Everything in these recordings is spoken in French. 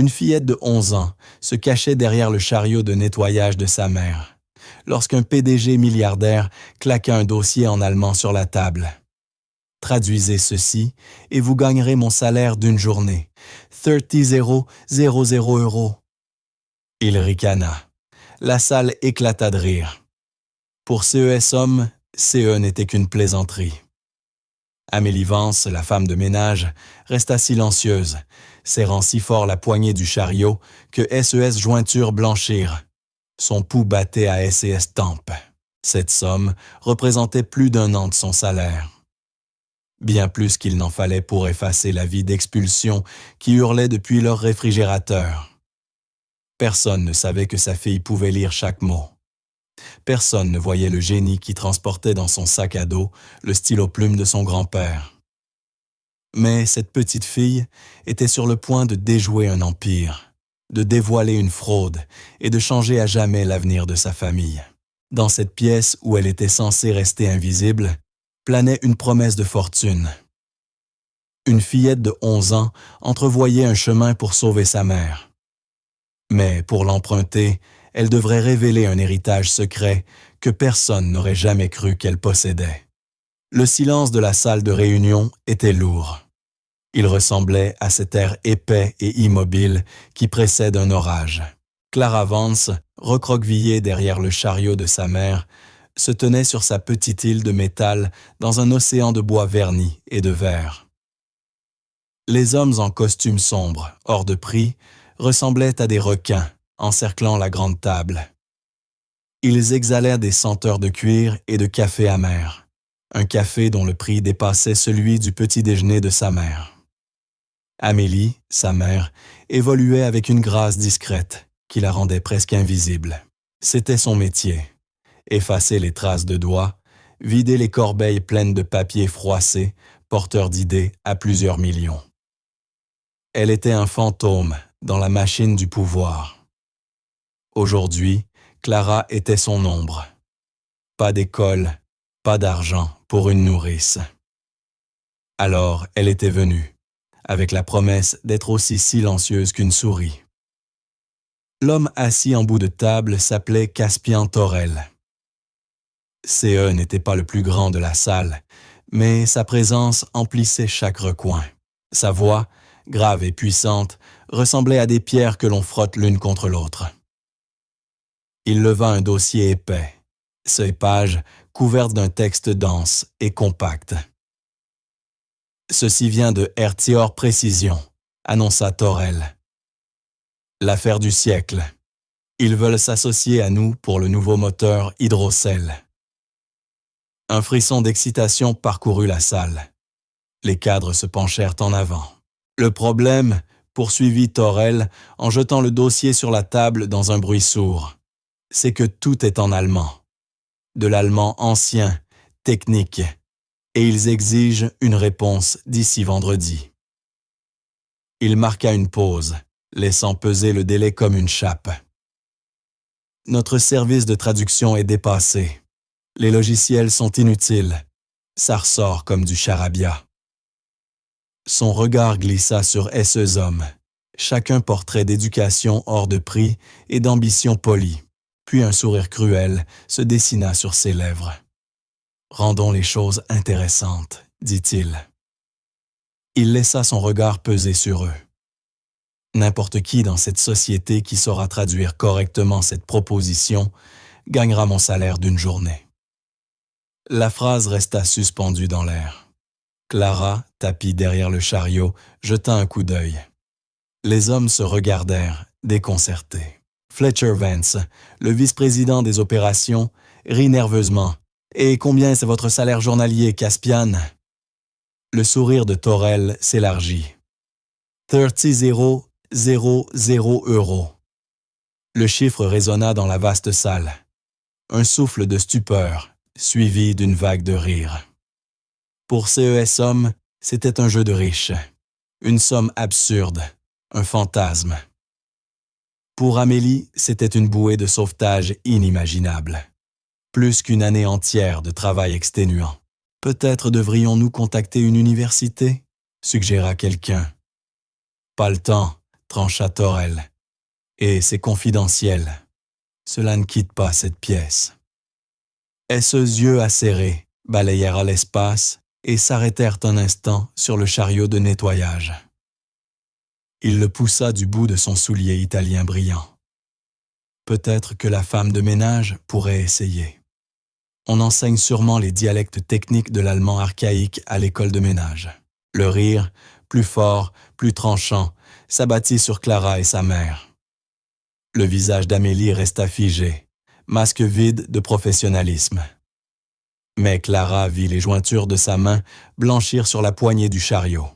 Une fillette de 11 ans se cachait derrière le chariot de nettoyage de sa mère, lorsqu'un PDG milliardaire claqua un dossier en allemand sur la table. Traduisez ceci et vous gagnerez mon salaire d'une journée. 30 000 euros. Il ricana. La salle éclata de rire. Pour CES Hommes, CE n'était qu'une plaisanterie. Amélie Vance, la femme de ménage, resta silencieuse, serrant si fort la poignée du chariot que SES Jointure blanchirent. Son pouls battait à SES Tempe. Cette somme représentait plus d'un an de son salaire. Bien plus qu'il n'en fallait pour effacer la vie d'expulsion qui hurlait depuis leur réfrigérateur. Personne ne savait que sa fille pouvait lire chaque mot. Personne ne voyait le génie qui transportait dans son sac à dos le stylo-plume de son grand-père. Mais cette petite fille était sur le point de déjouer un empire, de dévoiler une fraude et de changer à jamais l'avenir de sa famille. Dans cette pièce où elle était censée rester invisible, planait une promesse de fortune. Une fillette de 11 ans entrevoyait un chemin pour sauver sa mère. Mais pour l'emprunter, elle devrait révéler un héritage secret que personne n'aurait jamais cru qu'elle possédait. Le silence de la salle de réunion était lourd. Il ressemblait à cet air épais et immobile qui précède un orage. Clara Vance, recroquevillée derrière le chariot de sa mère, se tenait sur sa petite île de métal dans un océan de bois verni et de verre. Les hommes en costume sombre, hors de prix, ressemblaient à des requins encerclant la grande table. Ils exhalèrent des senteurs de cuir et de café amer, un café dont le prix dépassait celui du petit déjeuner de sa mère. Amélie, sa mère, évoluait avec une grâce discrète qui la rendait presque invisible. C'était son métier. Effacer les traces de doigts, vider les corbeilles pleines de papier froissé, porteurs d'idées à plusieurs millions. Elle était un fantôme dans la machine du pouvoir. Aujourd'hui, Clara était son ombre. Pas d'école, pas d'argent pour une nourrice. Alors, elle était venue, avec la promesse d'être aussi silencieuse qu'une souris. L'homme assis en bout de table s'appelait Caspian Torel. CE n'était pas le plus grand de la salle, mais sa présence emplissait chaque recoin. Sa voix, grave et puissante, ressemblait à des pierres que l'on frotte l'une contre l'autre. Il leva un dossier épais, ses pages couvertes d'un texte dense et compact. « Ceci vient de Hertior Précision », annonça Torel. « L'affaire du siècle. Ils veulent s'associer à nous pour le nouveau moteur Hydrocell. » Un frisson d'excitation parcourut la salle. Les cadres se penchèrent en avant. « Le problème, » poursuivit Torel en jetant le dossier sur la table dans un bruit sourd, « c'est que tout est en allemand. De l'allemand ancien, technique, et ils exigent une réponse d'ici vendredi. » Il marqua une pause, laissant peser le délai comme une chape. « Notre service de traduction est dépassé. Les logiciels sont inutiles. Ça ressort comme du charabia. » Son regard glissa sur SE Hommes, chacun portrait d'éducation hors de prix et d'ambition polie. Puis un sourire cruel se dessina sur ses lèvres. « Rendons les choses intéressantes, » dit-il. Il laissa son regard peser sur eux. N'importe qui dans cette société qui saura traduire correctement cette proposition gagnera mon salaire d'une journée. La phrase resta suspendue dans l'air. Clara, tapie derrière le chariot, jeta un coup d'œil. Les hommes se regardèrent, déconcertés. Fletcher Vance, le vice-président des opérations, rit nerveusement. « Et combien c'est votre salaire journalier, Caspian ?» Le sourire de Torel s'élargit. « 30 000 euros. » Le chiffre résonna dans la vaste salle. Un souffle de stupeur, suivi d'une vague de rire. Pour CES Hommes, c'était un jeu de riches, une somme absurde, un fantasme. Pour Amélie, c'était une bouée de sauvetage inimaginable. Plus qu'une année entière de travail exténuant. « Peut-être devrions-nous contacter une université ?» suggéra quelqu'un. « Pas le temps, trancha Torel. Et c'est confidentiel. Cela ne quitte pas cette pièce. Et ses yeux acérés balayèrent l'espace et s'arrêtèrent un instant sur le chariot de nettoyage. Il le poussa du bout de son soulier italien brillant. Peut-être que la femme de ménage pourrait essayer. On enseigne sûrement les dialectes techniques de l'allemand archaïque à l'école de ménage. Le rire, plus fort, plus tranchant, s'abattit sur Clara et sa mère. Le visage d'Amélie resta figé, masque vide de professionnalisme. Mais Clara vit les jointures de sa main blanchir sur la poignée du chariot.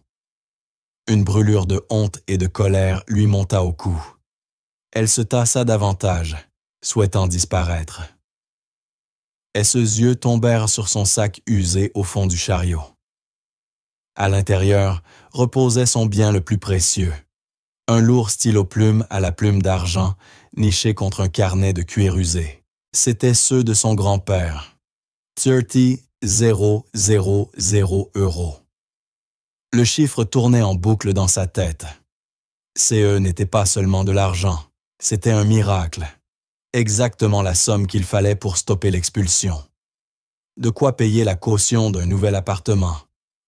Une brûlure de honte et de colère lui monta au cou. Elle se tassa davantage, souhaitant disparaître. Et ses yeux tombèrent sur son sac usé au fond du chariot. À l'intérieur reposait son bien le plus précieux, un lourd stylo-plume à la plume d'argent niché contre un carnet de cuir usé. C'étaient ceux de son grand-père. 30,000 €. Le chiffre tournait en boucle dans sa tête. CE n'était pas seulement de l'argent, c'était un miracle. Exactement la somme qu'il fallait pour stopper l'expulsion. De quoi payer la caution d'un nouvel appartement,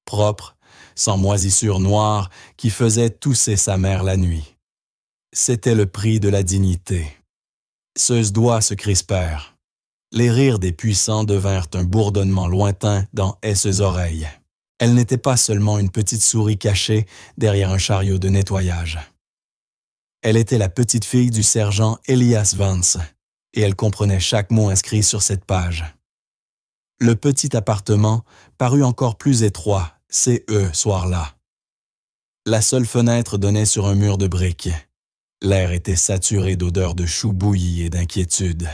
propre, sans moisissure noire qui faisait tousser sa mère la nuit. C'était le prix de la dignité. Ses doigts se crispèrent. Les rires des puissants devinrent un bourdonnement lointain dans ses oreilles. Elle n'était pas seulement une petite souris cachée derrière un chariot de nettoyage. Elle était la petite fille du sergent Elias Vance, et elle comprenait chaque mot inscrit sur cette page. Le petit appartement parut encore plus étroit, ce soir-là. La seule fenêtre donnait sur un mur de briques. L'air était saturé d'odeurs de choux bouillis et d'inquiétude.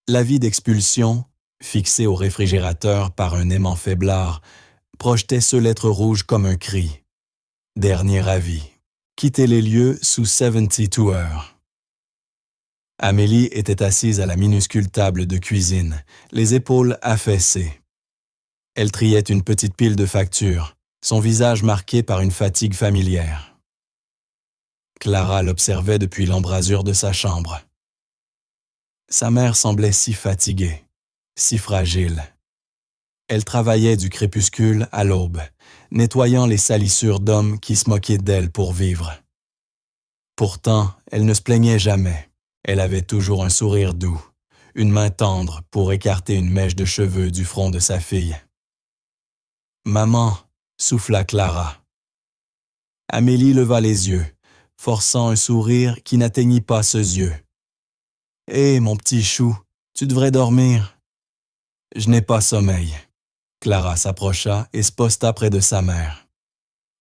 L'avis d'expulsion, fixé au réfrigérateur par un aimant faiblard, projetait ce lettre rouge comme un cri. Dernier avis. Quittez les lieux sous 72 heures. Amélie était assise à la minuscule table de cuisine, les épaules affaissées. Elle triait une petite pile de factures, son visage marqué par une fatigue familière. Clara l'observait depuis l'embrasure de sa chambre. Sa mère semblait si fatiguée, si fragile. Elle travaillait du crépuscule à l'aube, nettoyant les salissures d'hommes qui se moquaient d'elle pour vivre. Pourtant, elle ne se plaignait jamais. Elle avait toujours un sourire doux, une main tendre pour écarter une mèche de cheveux du front de sa fille. « Maman » souffla Clara. Amélie leva les yeux, forçant un sourire qui n'atteignit pas ses yeux. « Hé, mon petit chou, tu devrais dormir. »« Je n'ai pas sommeil. » Clara s'approcha et se posta près de sa mère.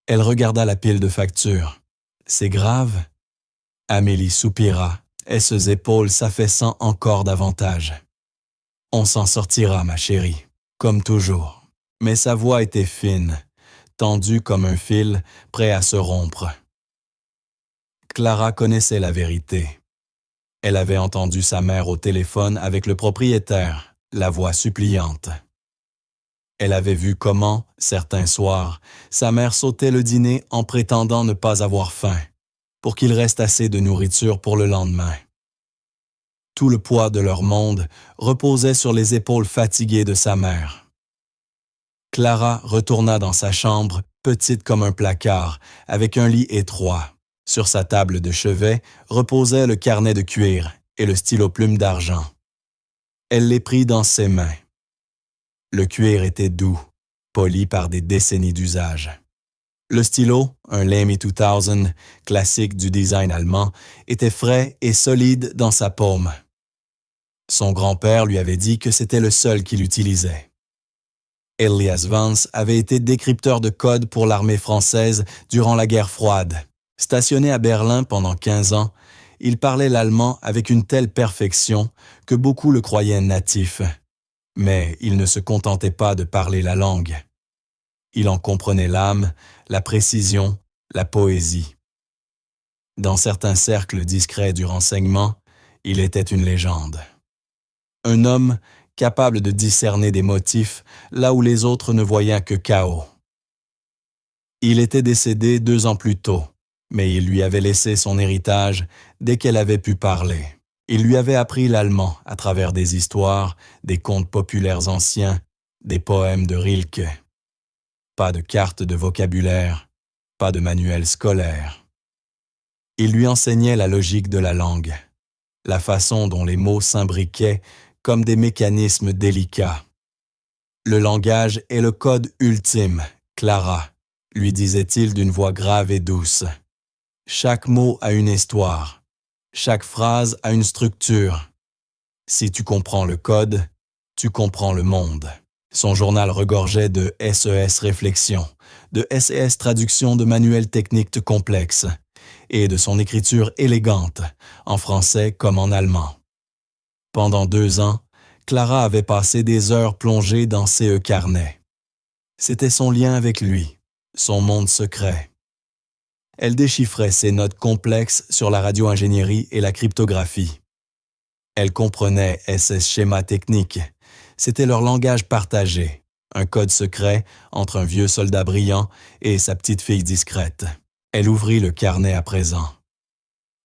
Elle regarda la pile de factures. « C'est grave ?» Amélie soupira, et ses épaules s'affaissant encore davantage. « On s'en sortira, ma chérie, comme toujours. » Mais sa voix était fine, tendue comme un fil, prêt à se rompre. Clara connaissait la vérité. Elle avait entendu sa mère au téléphone avec le propriétaire, la voix suppliante. Elle avait vu comment, certains soirs, sa mère sautait le dîner en prétendant ne pas avoir faim, pour qu'il reste assez de nourriture pour le lendemain. Tout le poids de leur monde reposait sur les épaules fatiguées de sa mère. Clara retourna dans sa chambre, petite comme un placard, avec un lit étroit. Sur sa table de chevet reposait le carnet de cuir et le stylo-plume d'argent. Elle les prit dans ses mains. Le cuir était doux, poli par des décennies d'usage. Le stylo, un Lamy 2000, classique du design allemand, était frais et solide dans sa paume. Son grand-père lui avait dit que c'était le seul qu'il utilisait. Elias Vance avait été décrypteur de code pour l'armée française durant la guerre froide. Stationné à Berlin pendant 15 ans, il parlait l'allemand avec une telle perfection que beaucoup le croyaient natif. Mais il ne se contentait pas de parler la langue. Il en comprenait l'âme, la précision, la poésie. Dans certains cercles discrets du renseignement, il était une légende. Un homme capable de discerner des motifs là où les autres ne voyaient que chaos. Il était décédé 2 ans plus tôt, Mais il lui avait laissé son héritage dès qu'elle avait pu parler. Il lui avait appris l'allemand à travers des histoires, des contes populaires anciens, des poèmes de Rilke. Pas de carte de vocabulaire, pas de manuel scolaire. Il lui enseignait la logique de la langue, la façon dont les mots s'imbriquaient comme des mécanismes délicats. Le langage est le code ultime, Clara, lui disait-il d'une voix grave et douce. Chaque mot a une histoire, chaque phrase a une structure. Si tu comprends le code, tu comprends le monde. Son journal regorgeait de SES réflexions, de SES traductions de manuels techniques complexes et de son écriture élégante, en français comme en allemand. Pendant 2 ans, Clara avait passé des heures plongées dans ces carnets. C'était son lien avec lui, son monde secret. Elle déchiffrait ses notes complexes sur la radio-ingénierie et la cryptographie. Elle comprenait SS schémas techniques. C'était leur langage partagé, un code secret entre un vieux soldat brillant et sa petite fille discrète. Elle ouvrit le carnet à présent.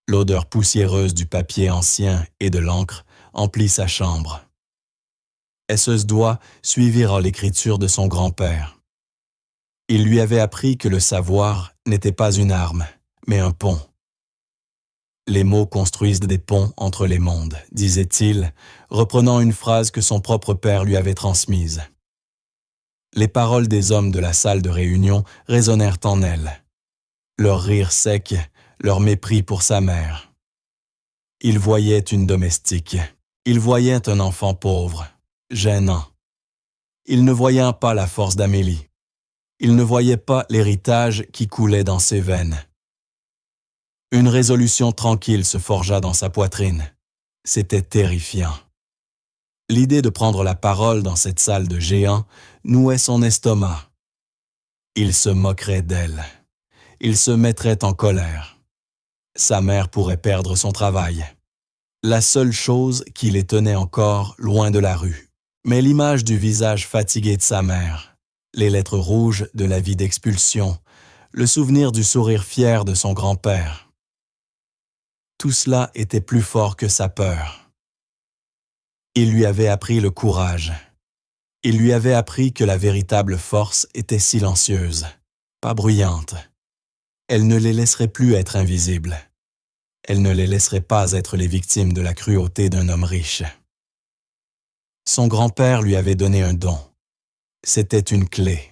L'odeur poussiéreuse du papier ancien et de l'encre emplit sa chambre. Esse's doigts suivirent l'écriture de son grand-père. Il lui avait appris que le savoir n'était pas une arme, mais un pont. Les mots construisent des ponts entre les mondes, disait-il, reprenant une phrase que son propre père lui avait transmise. Les paroles des hommes de la salle de réunion résonnèrent en elle. Leur rire sec, leur mépris pour sa mère. Il voyait une domestique. Il voyait un enfant pauvre, gênant. Il ne voyait pas la force d'Amélie. Il ne voyait pas l'héritage qui coulait dans ses veines. Une résolution tranquille se forgea dans sa poitrine. C'était terrifiant. L'idée de prendre la parole dans cette salle de géants nouait son estomac. Il se moquerait d'elle. Il se mettrait en colère. Sa mère pourrait perdre son travail. La seule chose qui les tenait encore loin de la rue. Mais l'image du visage fatigué de sa mère, les lettres rouges de l'avis d'expulsion, le souvenir du sourire fier de son grand-père. Tout cela était plus fort que sa peur. Il lui avait appris le courage. Il lui avait appris que la véritable force était silencieuse, pas bruyante. Elle ne les laisserait plus être invisibles. Elle ne les laisserait pas être les victimes de la cruauté d'un homme riche. Son grand-père lui avait donné un don. C'était une clé,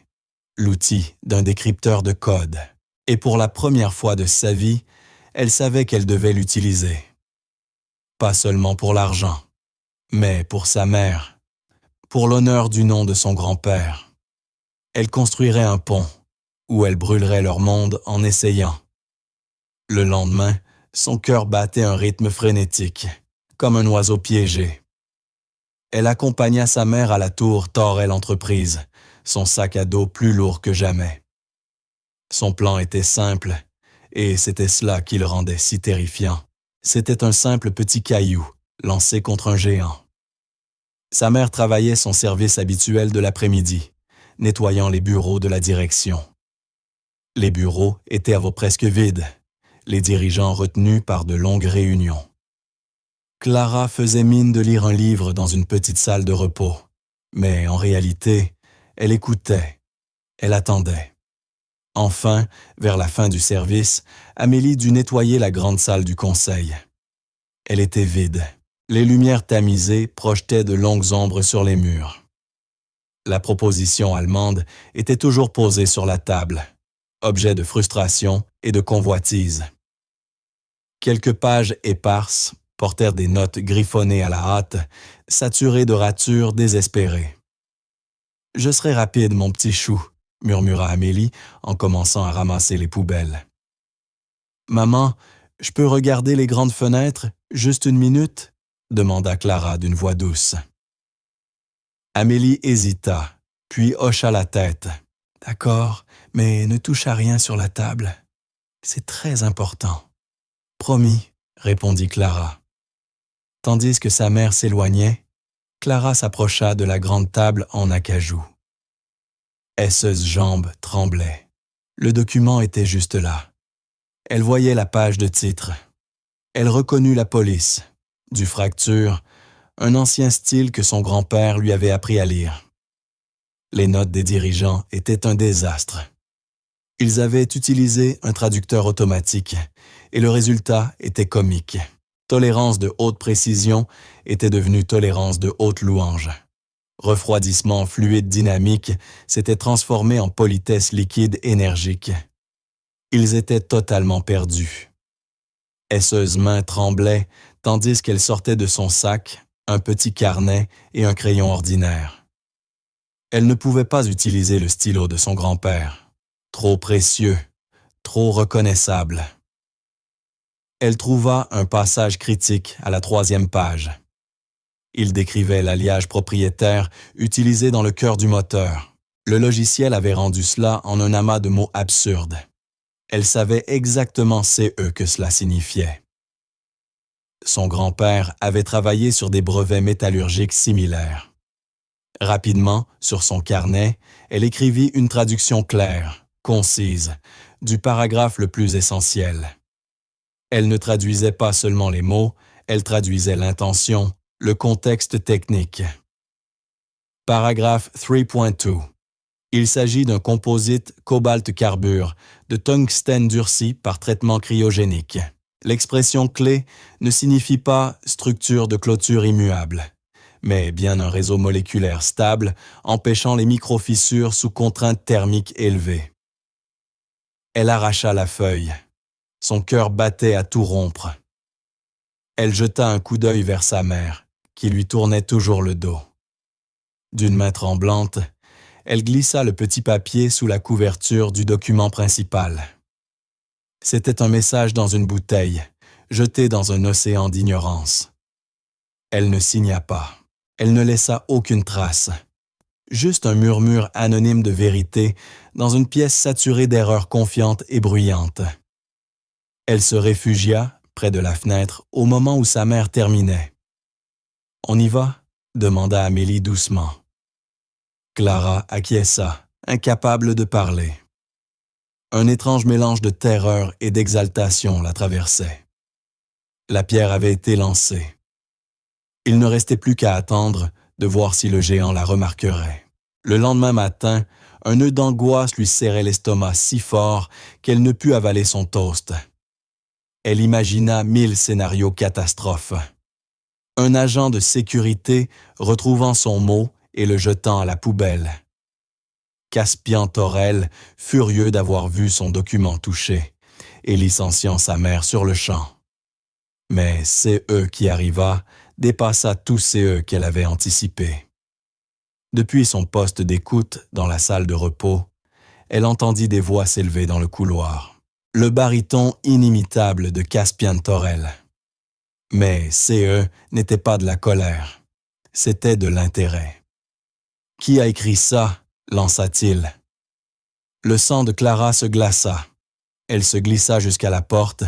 l'outil d'un décrypteur de code. Et pour la première fois de sa vie, elle savait qu'elle devait l'utiliser. Pas seulement pour l'argent, mais pour sa mère, pour l'honneur du nom de son grand-père. Elle construirait un pont, où elle brûlerait leur monde en essayant. Le lendemain, son cœur battait un rythme frénétique, comme un oiseau piégé. Elle accompagna sa mère à la tour Thorel Entreprise, son sac à dos plus lourd que jamais. Son plan était simple, et c'était cela qui le rendait si terrifiant. C'était un simple petit caillou, lancé contre un géant. Sa mère travaillait son service habituel de l'après-midi, nettoyant les bureaux de la direction. Les bureaux étaient presque vides, les dirigeants retenus par de longues réunions. Clara faisait mine de lire un livre dans une petite salle de repos, mais en réalité, elle écoutait, elle attendait. Enfin, vers la fin du service, Amélie dut nettoyer la grande salle du conseil. Elle était vide. Les lumières tamisées projetaient de longues ombres sur les murs. La proposition allemande était toujours posée sur la table, objet de frustration et de convoitise. Quelques pages éparses portèrent des notes griffonnées à la hâte, saturées de ratures désespérées. « Je serai rapide, mon petit chou », murmura Amélie en commençant à ramasser les poubelles. « Maman, je peux regarder les grandes fenêtres, juste 1 minute ?» demanda Clara d'une voix douce. Amélie hésita, puis hocha la tête. « D'accord, mais ne touche à rien sur la table. C'est très important. »« Promis, » répondit Clara. Tandis que sa mère s'éloignait, Clara s'approcha de la grande table en acajou. Esse's jambes tremblaient. Le document était juste là. Elle voyait la page de titre. Elle reconnut la police. Du fracture, un ancien style que son grand-père lui avait appris à lire. Les notes des dirigeants étaient un désastre. Ils avaient utilisé un traducteur automatique et le résultat était comique. Tolérance de haute précision était devenue tolérance de haute louange. Refroidissement fluide dynamique s'était transformé en politesse liquide énergique. Ils étaient totalement perdus. Esseuse main tremblait tandis qu'elle sortait de son sac un petit carnet et un crayon ordinaire. Elle ne pouvait pas utiliser le stylo de son grand-père. Trop précieux, trop reconnaissable. Elle trouva un passage critique à la 3e page. Il décrivait l'alliage propriétaire utilisé dans le cœur du moteur. Le logiciel avait rendu cela en un amas de mots absurdes. Elle savait exactement CE que cela signifiait. Son grand-père avait travaillé sur des brevets métallurgiques similaires. Rapidement, sur son carnet, elle écrivit une traduction claire, concise, du paragraphe le plus essentiel. Elle ne traduisait pas seulement les mots, elle traduisait l'intention, le contexte technique. Paragraphe 3.2. Il s'agit d'un composite cobalt-carbure de tungstène durci par traitement cryogénique. L'expression clé ne signifie pas structure de clôture immuable, mais bien un réseau moléculaire stable empêchant les microfissures sous contraintes thermiques élevées. Elle arracha la feuille. Son cœur battait à tout rompre. Elle jeta un coup d'œil vers sa mère, qui lui tournait toujours le dos. D'une main tremblante, elle glissa le petit papier sous la couverture du document principal. C'était un message dans une bouteille, jeté dans un océan d'ignorance. Elle ne signa pas. Elle ne laissa aucune trace. Juste un murmure anonyme de vérité dans une pièce saturée d'erreurs confiantes et bruyantes. Elle se réfugia, près de la fenêtre, au moment où sa mère terminait. « On y va ?» demanda Amélie doucement. Clara acquiesça, incapable de parler. Un étrange mélange de terreur et d'exaltation la traversait. La pierre avait été lancée. Il ne restait plus qu'à attendre de voir si le géant la remarquerait. Le lendemain matin, un nœud d'angoisse lui serrait l'estomac si fort qu'elle ne put avaler son toast. Elle imagina 1000 scénarios catastrophes. Un agent de sécurité retrouvant son mot et le jetant à la poubelle. Caspian Torel, furieux d'avoir vu son document touché, et licenciant sa mère sur le champ. Mais CE qui arriva dépassa tout CE qu'elle avait anticipé. Depuis son poste d'écoute dans la salle de repos, elle entendit des voix s'élever dans le couloir. Le baryton inimitable de Caspian Torel. Mais CE n'était pas de la colère, c'était de l'intérêt. « Qui a écrit ça ?» lança-t-il. Le sang de Clara se glaça. Elle se glissa jusqu'à la porte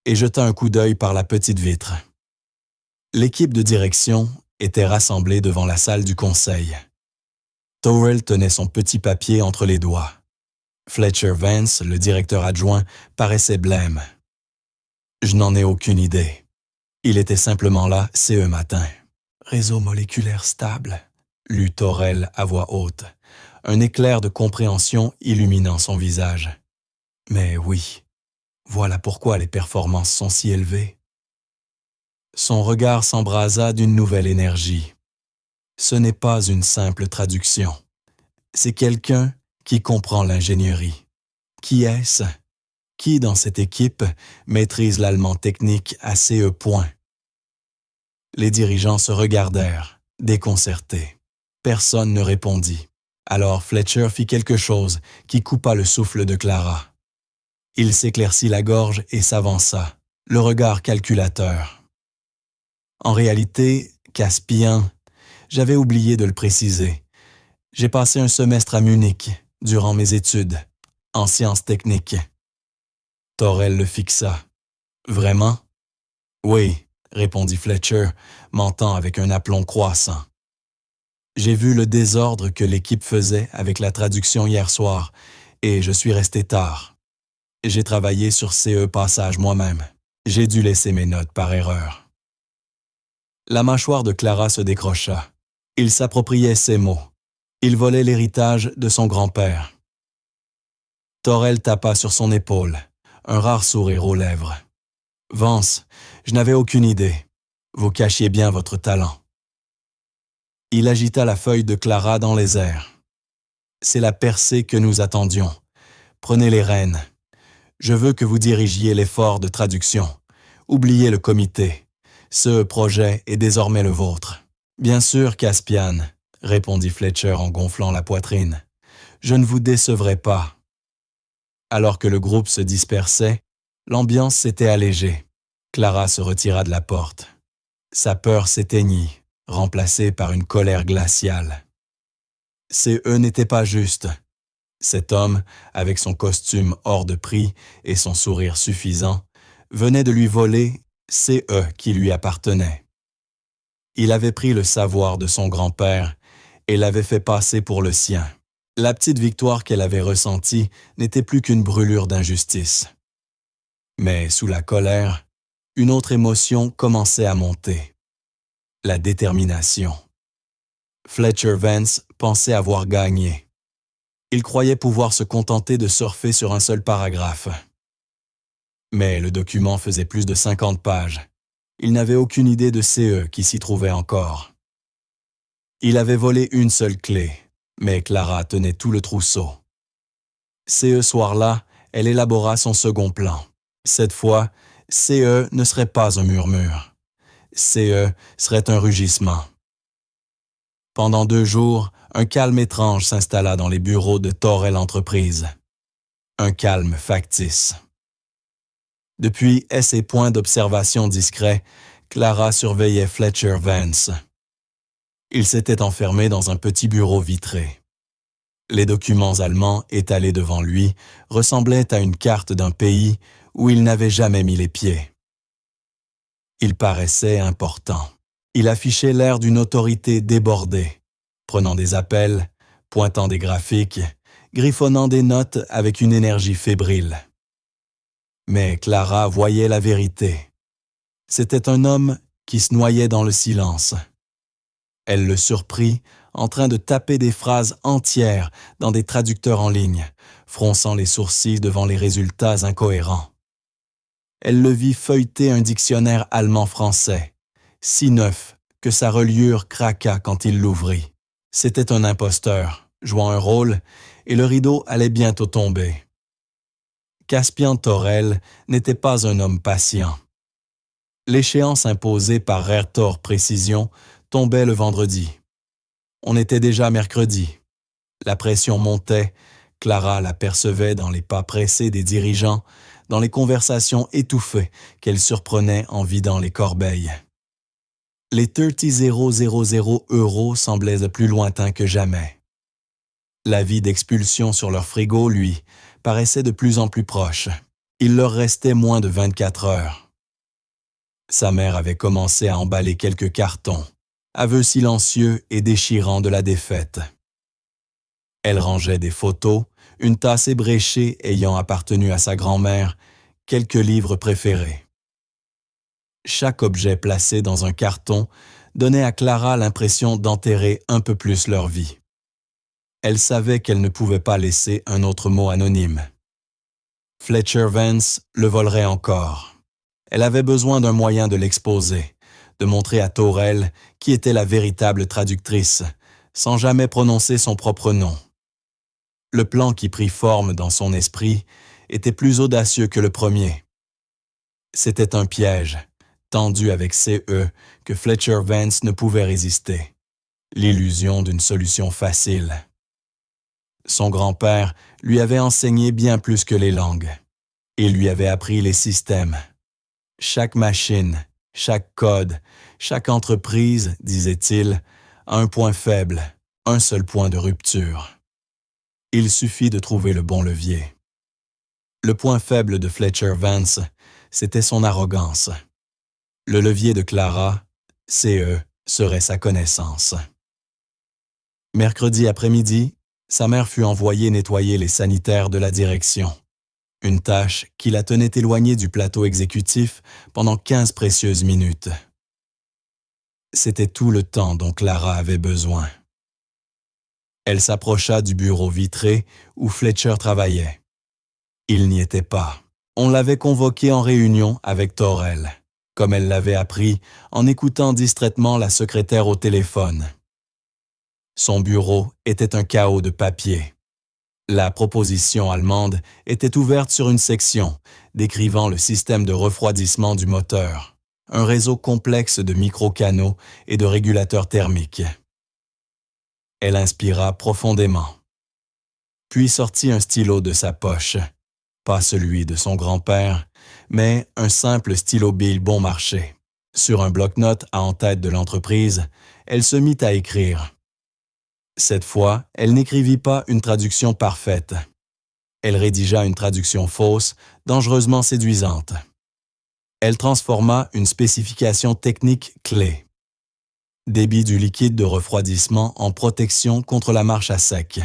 et jeta un coup d'œil par la petite vitre. L'équipe de direction était rassemblée devant la salle du conseil. Torel tenait son petit papier entre les doigts. Fletcher Vance, le directeur adjoint, paraissait blême. « Je n'en ai aucune idée. Il était simplement là, CE matin. »« Réseau moléculaire stable », lut Torel à voix haute, un éclair de compréhension illuminant son visage. « Mais oui, voilà pourquoi les performances sont si élevées. » Son regard s'embrasa d'une nouvelle énergie. Ce n'est pas une simple traduction. C'est quelqu'un qui comprend l'ingénierie. Qui est-ce? Qui dans cette équipe maîtrise l'allemand technique à CE point? Les dirigeants se regardèrent, déconcertés. Personne ne répondit. Alors Fletcher fit quelque chose qui coupa le souffle de Clara. Il s'éclaircit la gorge et s'avança, le regard calculateur. En réalité, Caspian, j'avais oublié de le préciser. J'ai passé un semestre à Munich, durant mes études, en sciences techniques. Torel le fixa. « Vraiment? »« Oui, » répondit Fletcher, mentant avec un aplomb croissant. « J'ai vu le désordre que l'équipe faisait avec la traduction hier soir, et je suis resté tard. J'ai travaillé sur CE Passage moi-même. J'ai dû laisser mes notes par erreur. La mâchoire de Clara se décrocha. Il s'appropriait ses mots. Il volait l'héritage de son grand-père. Torel tapa sur son épaule, un rare sourire aux lèvres. « Vance, je n'avais aucune idée. Vous cachiez bien votre talent. » Il agita la feuille de Clara dans les airs. « C'est la percée que nous attendions. Prenez les rênes. Je veux que vous dirigiez l'effort de traduction. Oubliez le comité. Ce projet est désormais le vôtre. »« Bien sûr, Caspian, » répondit Fletcher en gonflant la poitrine. « Je ne vous décevrai pas. » Alors que le groupe se dispersait, l'ambiance s'était allégée. Clara se retira de la porte. Sa peur s'éteignit, remplacée par une colère glaciale. CE n'était pas juste. Cet homme, avec son costume hors de prix et son sourire suffisant, venait de lui voler CE qui lui appartenait. Il avait pris le savoir de son grand-père et l'avait fait passer pour le sien. La petite victoire qu'elle avait ressentie n'était plus qu'une brûlure d'injustice. Mais sous la colère, une autre émotion commençait à monter. La détermination. Fletcher Vance pensait avoir gagné. Il croyait pouvoir se contenter de surfer sur un seul paragraphe. Mais le document faisait plus de 50 pages. Il n'avait aucune idée de CE qui s'y trouvait encore. Il avait volé une seule clé, mais Clara tenait tout le trousseau. Ce soir-là, elle élabora son second plan. Cette fois, CE ne serait pas un murmure. CE serait un rugissement. Pendant 2 jours, un calme étrange s'installa dans les bureaux de Torel Entreprises. Un calme factice. Depuis ses points d'observation discrets, Clara surveillait Fletcher Vance. Il s'était enfermé dans un petit bureau vitré. Les documents allemands étalés devant lui ressemblaient à une carte d'un pays où il n'avait jamais mis les pieds. Il paraissait important. Il affichait l'air d'une autorité débordée, prenant des appels, pointant des graphiques, griffonnant des notes avec une énergie fébrile. Mais Clara voyait la vérité. C'était un homme qui se noyait dans le silence. Elle le surprit en train de taper des phrases entières dans des traducteurs en ligne, fronçant les sourcils devant les résultats incohérents. Elle le vit feuilleter un dictionnaire allemand-français, si neuf que sa reliure craqua quand il l'ouvrit. C'était un imposteur, jouant un rôle, et le rideau allait bientôt tomber. Caspian Torel n'était pas un homme patient. L'échéance imposée par Rertor Précision tombait le vendredi. On était déjà mercredi. La pression montait, Clara l'apercevait dans les pas pressés des dirigeants, dans les conversations étouffées qu'elle surprenait en vidant les corbeilles. Les 30,000 € semblaient plus lointains que jamais. L'avis d'expulsion sur leur frigo, lui, paraissait de plus en plus proche. Il leur restait moins de 24 heures. Sa mère avait commencé à emballer quelques cartons, aveux silencieux et déchirants de la défaite. Elle rangeait des photos, une tasse ébréchée ayant appartenu à sa grand-mère, quelques livres préférés. Chaque objet placé dans un carton donnait à Clara l'impression d'enterrer un peu plus leur vie. Elle savait qu'elle ne pouvait pas laisser un autre mot anonyme. Fletcher Vance le volerait encore. Elle avait besoin d'un moyen de l'exposer, de montrer à Torel qui était la véritable traductrice, sans jamais prononcer son propre nom. Le plan qui prit forme dans son esprit était plus audacieux que le premier. C'était un piège, tendu avec CE, que Fletcher Vance ne pouvait résister. L'illusion d'une solution facile. Son grand-père lui avait enseigné bien plus que les langues. Il lui avait appris les systèmes. Chaque machine, chaque code, chaque entreprise, disait-il, a un point faible, un seul point de rupture. Il suffit de trouver le bon levier. Le point faible de Fletcher Vance, c'était son arrogance. Le levier de Clara, CE, serait sa connaissance. Mercredi après-midi, sa mère fut envoyée nettoyer les sanitaires de la direction. une tâche qui la tenait éloignée du plateau exécutif pendant 15 précieuses minutes. C'était tout le temps dont Clara avait besoin. Elle s'approcha du bureau vitré où Fletcher travaillait. Il n'y était pas. On l'avait convoqué en réunion avec Torrell, comme elle l'avait appris en écoutant distraitement la secrétaire au téléphone. Son bureau était un chaos de papier. La proposition allemande était ouverte sur une section décrivant le système de refroidissement du moteur, un réseau complexe de micro-canaux et de régulateurs thermiques. Elle inspira profondément, puis sortit un stylo de sa poche, pas celui de son grand-père, mais un simple stylo Bill bon marché. Sur un bloc-notes à en-tête de l'entreprise, elle se mit à écrire. Cette fois, elle n'écrivit pas une traduction parfaite. Elle rédigea une traduction fausse, dangereusement séduisante. Elle transforma une spécification technique clé. Débit du liquide de refroidissement en protection contre la marche à sec.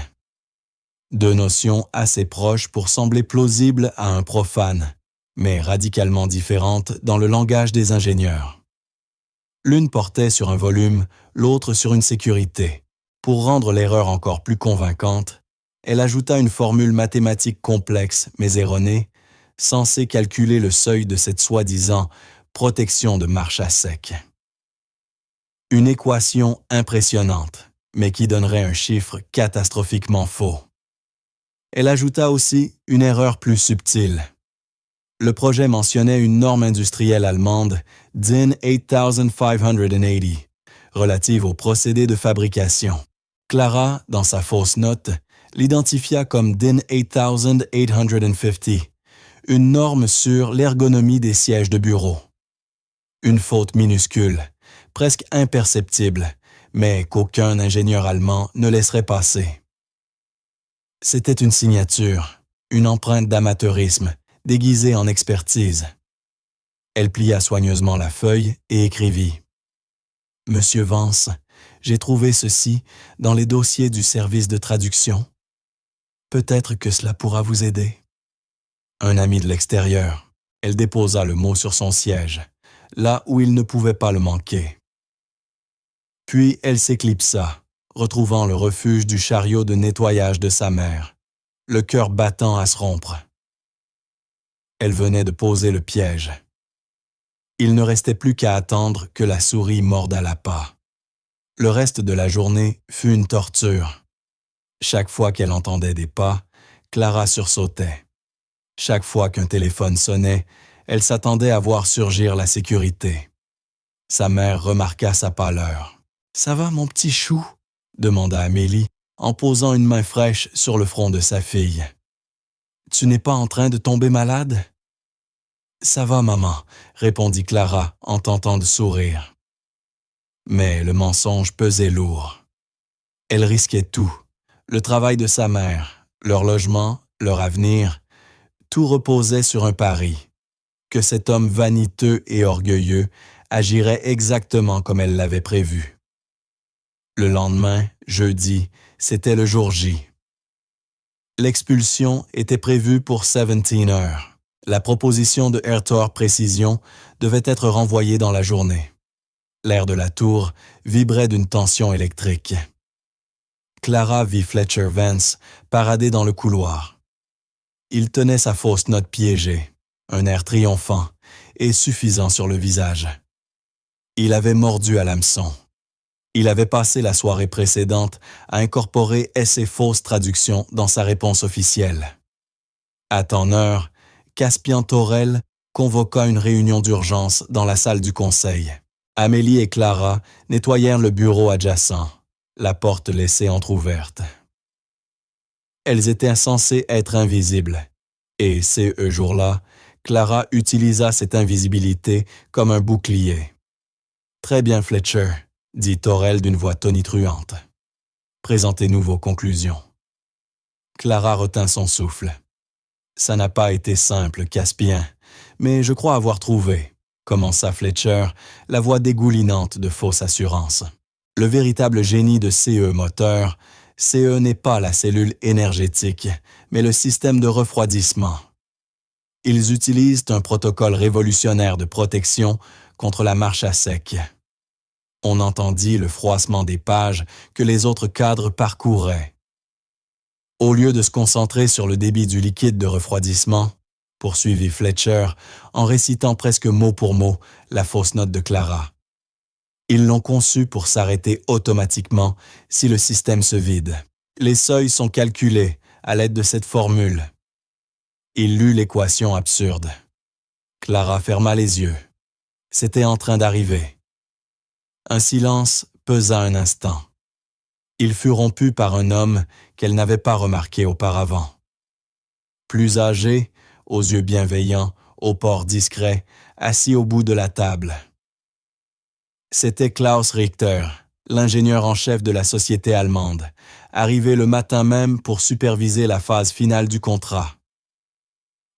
Deux notions assez proches pour sembler plausibles à un profane, mais radicalement différentes dans le langage des ingénieurs. L'une portait sur un volume, l'autre sur une sécurité. Pour rendre l'erreur encore plus convaincante, elle ajouta une formule mathématique complexe mais erronée, censée calculer le seuil de cette soi-disant protection de marche à sec. Une équation impressionnante, mais qui donnerait un chiffre catastrophiquement faux. Elle ajouta aussi une erreur plus subtile. Le projet mentionnait une norme industrielle allemande, DIN 8580, relative au procédé de fabrication. Clara, dans sa fausse note, l'identifia comme DIN 8850, une norme sur l'ergonomie des sièges de bureau. Une faute minuscule, presque imperceptible, mais qu'aucun ingénieur allemand ne laisserait passer. C'était une signature, une empreinte d'amateurisme, déguisée en expertise. Elle plia soigneusement la feuille et écrivit « Monsieur Vance, j'ai trouvé ceci dans les dossiers du service de traduction. Peut-être que cela pourra vous aider. » Un ami de l'extérieur, elle déposa le mot sur son siège, là où il ne pouvait pas le manquer. Puis elle s'éclipsa, retrouvant le refuge du chariot de nettoyage de sa mère, le cœur battant à se rompre. Elle venait de poser le piège. Il ne restait plus qu'à attendre que la souris morde à l'appât. Le reste de la journée fut une torture. Chaque fois qu'elle entendait des pas, Clara sursautait. Chaque fois qu'un téléphone sonnait, elle s'attendait à voir surgir la sécurité. Sa mère remarqua sa pâleur. « Ça va, mon petit chou ?» demanda Amélie en posant une main fraîche sur le front de sa fille. « Tu n'es pas en train de tomber malade ?» « Ça va, maman, » répondit Clara en tentant de sourire. Mais le mensonge pesait lourd. Elle risquait tout, le travail de sa mère, leur logement, leur avenir, tout reposait sur un pari, que cet homme vaniteux et orgueilleux agirait exactement comme elle l'avait prévu. Le lendemain, jeudi, c'était le jour J. L'expulsion était prévue pour 17 heures. La proposition de Airtor Précision devait être renvoyée dans la journée. L'air de la tour vibrait d'une tension électrique. Clara vit Fletcher Vance parader dans le couloir. Il tenait sa fausse note piégée, un air triomphant et suffisant sur le visage. Il avait mordu à l'hameçon. Il avait passé la soirée précédente à incorporer ses fausses traductions dans sa réponse officielle. À temps-heure, Caspian Torrell convoqua une réunion d'urgence dans la salle du conseil. Amélie et Clara nettoyèrent le bureau adjacent, la porte laissée entr'ouverte. Elles étaient censées être invisibles, et ce jour-là, Clara utilisa cette invisibilité comme un bouclier. « Très bien, Fletcher, » dit Torrell d'une voix tonitruante. « Présentez-nous vos conclusions. » Clara retint son souffle. « Ça n'a pas été simple, Caspien, mais je crois avoir trouvé, » commença Fletcher, la voix dégoulinante de fausse assurance. « Le véritable génie de CE Moteur, CE n'est pas la cellule énergétique, mais le système de refroidissement. Ils utilisent un protocole révolutionnaire de protection contre la marche à sec. On entendit le froissement des pages que les autres cadres parcouraient. Au lieu de se concentrer sur le débit du liquide de refroidissement, poursuivit Fletcher en récitant presque mot pour mot la fausse note de Clara. Ils l'ont conçu pour s'arrêter automatiquement si le système se vide. Les seuils sont calculés à l'aide de cette formule. Il lut l'équation absurde. Clara ferma les yeux. C'était en train d'arriver. Un silence pesa un instant. Il fut rompu par un homme qu'elle n'avait pas remarqué auparavant. Plus âgé, aux yeux bienveillants, au port discret, assis au bout de la table. C'était Klaus Richter, l'ingénieur en chef de la société allemande, arrivé le matin même pour superviser la phase finale du contrat.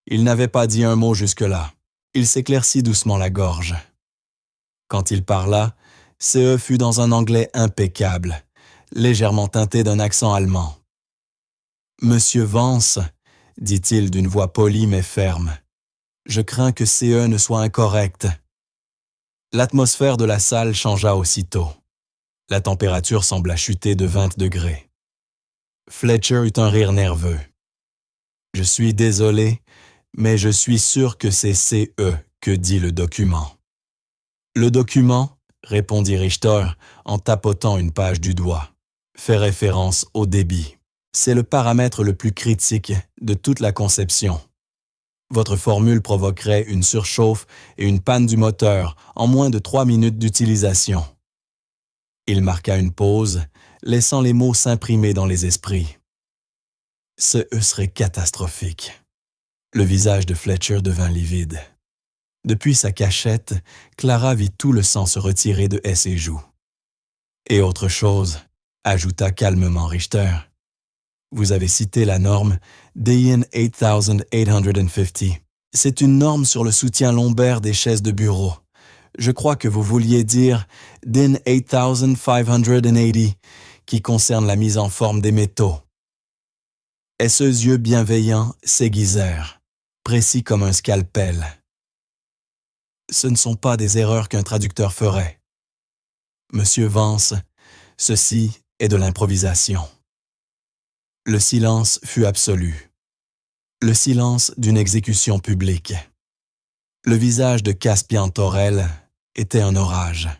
Il n'avait pas dit un mot jusque-là. Il s'éclaircit doucement la gorge. Quand il parla, CE fut dans un anglais impeccable, légèrement teinté d'un accent allemand. « Monsieur Vance, dit-il d'une voix polie mais ferme, je crains que CE ne soit incorrect. » L'atmosphère de la salle changea aussitôt. La température sembla chuter de 20 degrés. Fletcher eut un rire nerveux. « Je suis désolé, mais je suis sûr que c'est CE que dit le document. » « Le document, répondit Richter en tapotant une page du doigt, fait référence au débit. C'est le paramètre le plus critique de toute la conception. Votre formule provoquerait une surchauffe et une panne du moteur en moins de 3 minutes d'utilisation. Il marqua une pause, laissant les mots s'imprimer dans les esprits. Ce serait catastrophique. Le visage de Fletcher devint livide. Depuis sa cachette, Clara vit tout le sang se retirer de ses joues. Et autre chose, ajouta calmement Richter. Vous avez cité la norme DIN 8850. C'est une norme sur le soutien lombaire des chaises de bureau. Je crois que vous vouliez dire DIN 8580, qui concerne la mise en forme des métaux. Et ses yeux bienveillants s'aiguisèrent, précis comme un scalpel. Ce ne sont pas des erreurs qu'un traducteur ferait. Monsieur Vance, ceci est de l'improvisation. Le silence fut absolu. Le silence d'une exécution publique. Le visage de Caspian Torel était un orage.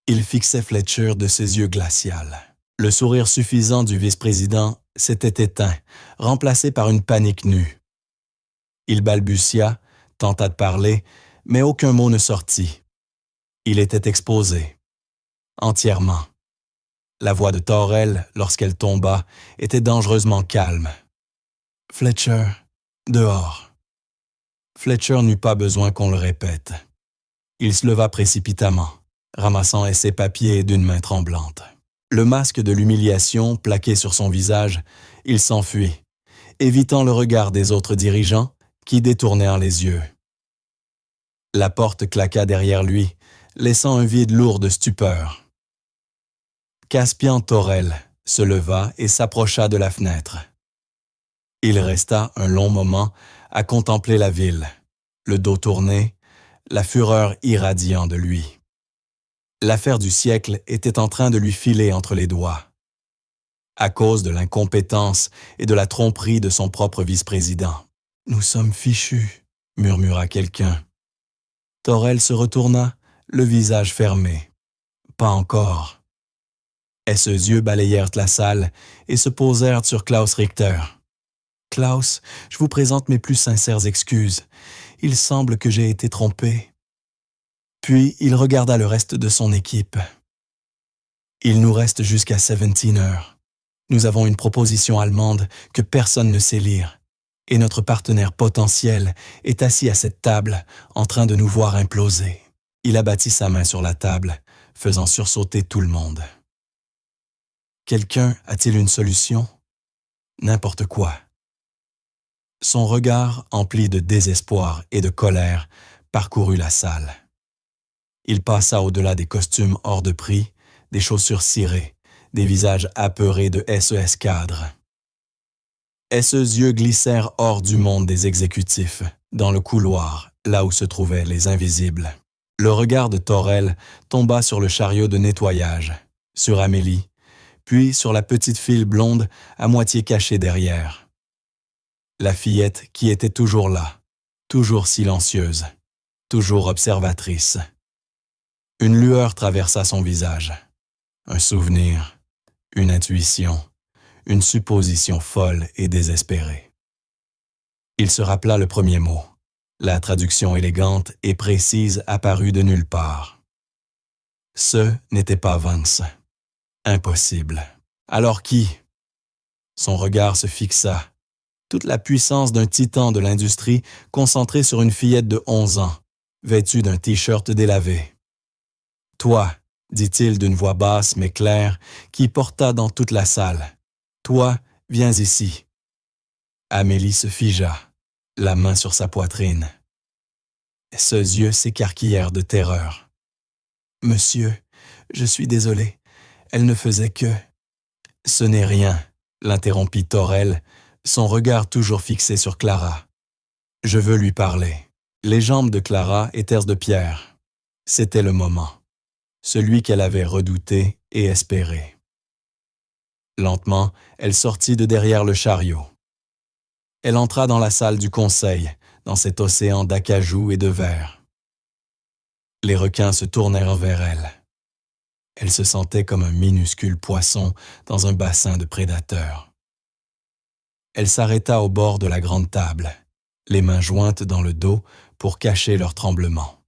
Il fixait Fletcher de ses yeux glacials. Le sourire suffisant du vice-président s'était éteint, remplacé par une panique nue. Il balbutia, tenta de parler, mais aucun mot ne sortit. Il était exposé. Entièrement. La voix de Torel, lorsqu'elle tomba, était dangereusement calme. « Fletcher, dehors. » Fletcher n'eut pas besoin qu'on le répète. Il se leva précipitamment, ramassant ses papiers d'une main tremblante. Le masque de l'humiliation plaqué sur son visage, il s'enfuit, évitant le regard des autres dirigeants qui détournèrent les yeux. La porte claqua derrière lui, laissant un vide lourd de stupeur. Caspian Torel se leva et s'approcha de la fenêtre. Il resta un long moment à contempler la ville, le dos tourné, la fureur irradiant de lui. L'affaire du siècle était en train de lui filer entre les doigts. À cause de l'incompétence et de la tromperie de son propre vice-président. « Nous sommes fichus », murmura quelqu'un. Torel se retourna, le visage fermé. « Pas encore. » Et ses yeux balayèrent la salle et se posèrent sur Klaus Richter. « Klaus, je vous présente mes plus sincères excuses. Il semble que j'ai été trompé. » Puis il regarda le reste de son équipe. « Il nous reste jusqu'à 17h. Nous avons une proposition allemande que personne ne sait lire. Et notre partenaire potentiel est assis à cette table, en train de nous voir imploser. » Il abattit sa main sur la table, faisant sursauter tout le monde. « Quelqu'un a-t-il une solution? N'importe quoi. » Son regard, empli de désespoir et de colère, parcourut la salle. Il passa au-delà des costumes hors de prix, des chaussures cirées, des visages apeurés de SES cadres. Et ses yeux glissèrent hors du monde des exécutifs, dans le couloir, là où se trouvaient les invisibles. Le regard de Torel tomba sur le chariot de nettoyage, sur Amélie, puis sur la petite fille blonde à moitié cachée derrière. La fillette qui était toujours là, toujours silencieuse, toujours observatrice. Une lueur traversa son visage. Un souvenir, une intuition, une supposition folle et désespérée. Il se rappela le premier mot. La traduction élégante et précise apparut de nulle part. Ce n'était pas Vance. Impossible. Alors qui? Son regard se fixa. Toute la puissance d'un titan de l'industrie concentrée sur une fillette de 11 ans, vêtue d'un t-shirt délavé. « Toi », dit-il d'une voix basse mais claire, qui porta dans toute la salle. « Toi, viens ici. » Amélie se figea, la main sur sa poitrine. Ses yeux s'écarquillèrent de terreur. « Monsieur, je suis désolé, elle ne faisait que... » « Ce n'est rien, » l'interrompit Torel, son regard toujours fixé sur Clara. « Je veux lui parler. » Les jambes de Clara étaient de pierre. C'était le moment, celui qu'elle avait redouté et espéré. Lentement, elle sortit de derrière le chariot. Elle entra dans la salle du conseil, dans cet océan d'acajou et de verre. Les requins se tournèrent vers elle. Elle se sentait comme un minuscule poisson dans un bassin de prédateurs. Elle s'arrêta au bord de la grande table, les mains jointes dans le dos pour cacher leur tremblement.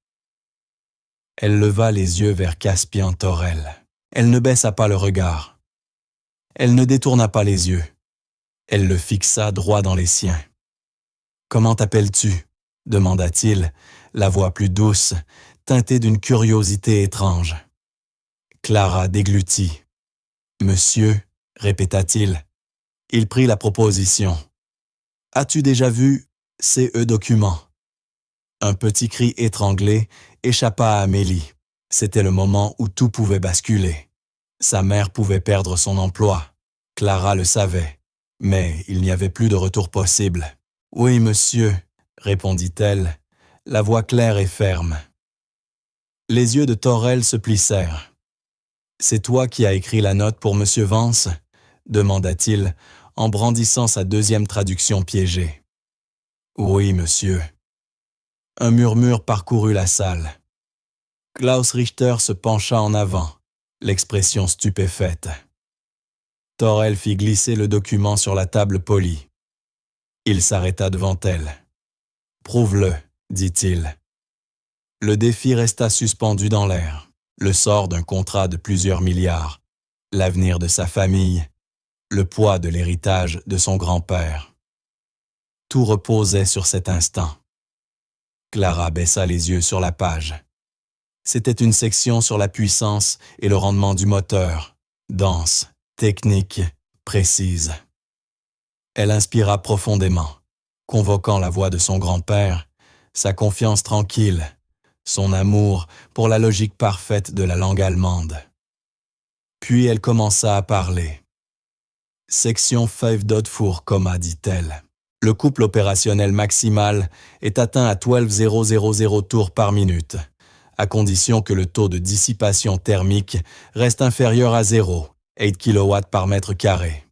Elle leva les yeux vers Caspian Torel. Elle ne baissa pas le regard. Elle ne détourna pas les yeux. Elle le fixa droit dans les siens. « Comment t'appelles-tu » demanda-t-il, la voix plus douce, teintée d'une curiosité étrange. Clara déglutit. « Monsieur » répéta-t-il. Il prit la proposition. « As-tu déjà vu ces documents » Un petit cri étranglé échappa à Amélie. C'était le moment où tout pouvait basculer. Sa mère pouvait perdre son emploi. Clara le savait, mais il n'y avait plus de retour possible. « Oui, monsieur » répondit-elle, la voix claire et ferme. Les yeux de Torel se plissèrent. « C'est toi qui as écrit la note pour monsieur Vance » demanda-t-il en brandissant sa deuxième traduction piégée. « Oui, monsieur. » Un murmure parcourut la salle. Klaus Richter se pencha en avant, l'expression stupéfaite. Torel fit glisser le document sur la table polie. Il s'arrêta devant elle. « Prouve-le » dit-il. Le défi resta suspendu dans l'air. Le sort d'un contrat de plusieurs milliards, l'avenir de sa famille, le poids de l'héritage de son grand-père. Tout reposait sur cet instant. Clara baissa les yeux sur la page. C'était une section sur la puissance et le rendement du moteur, dense, technique, précise. Elle inspira profondément, convoquant la voix de son grand-père, sa confiance tranquille, son amour pour la logique parfaite de la langue allemande. Puis elle commença à parler. « Section 5 Dotfour, dit-elle. Le couple opérationnel maximal est atteint à 12,000 tours par minute, à condition que le taux de dissipation thermique reste inférieur à 0, 8 kW par mètre carré. »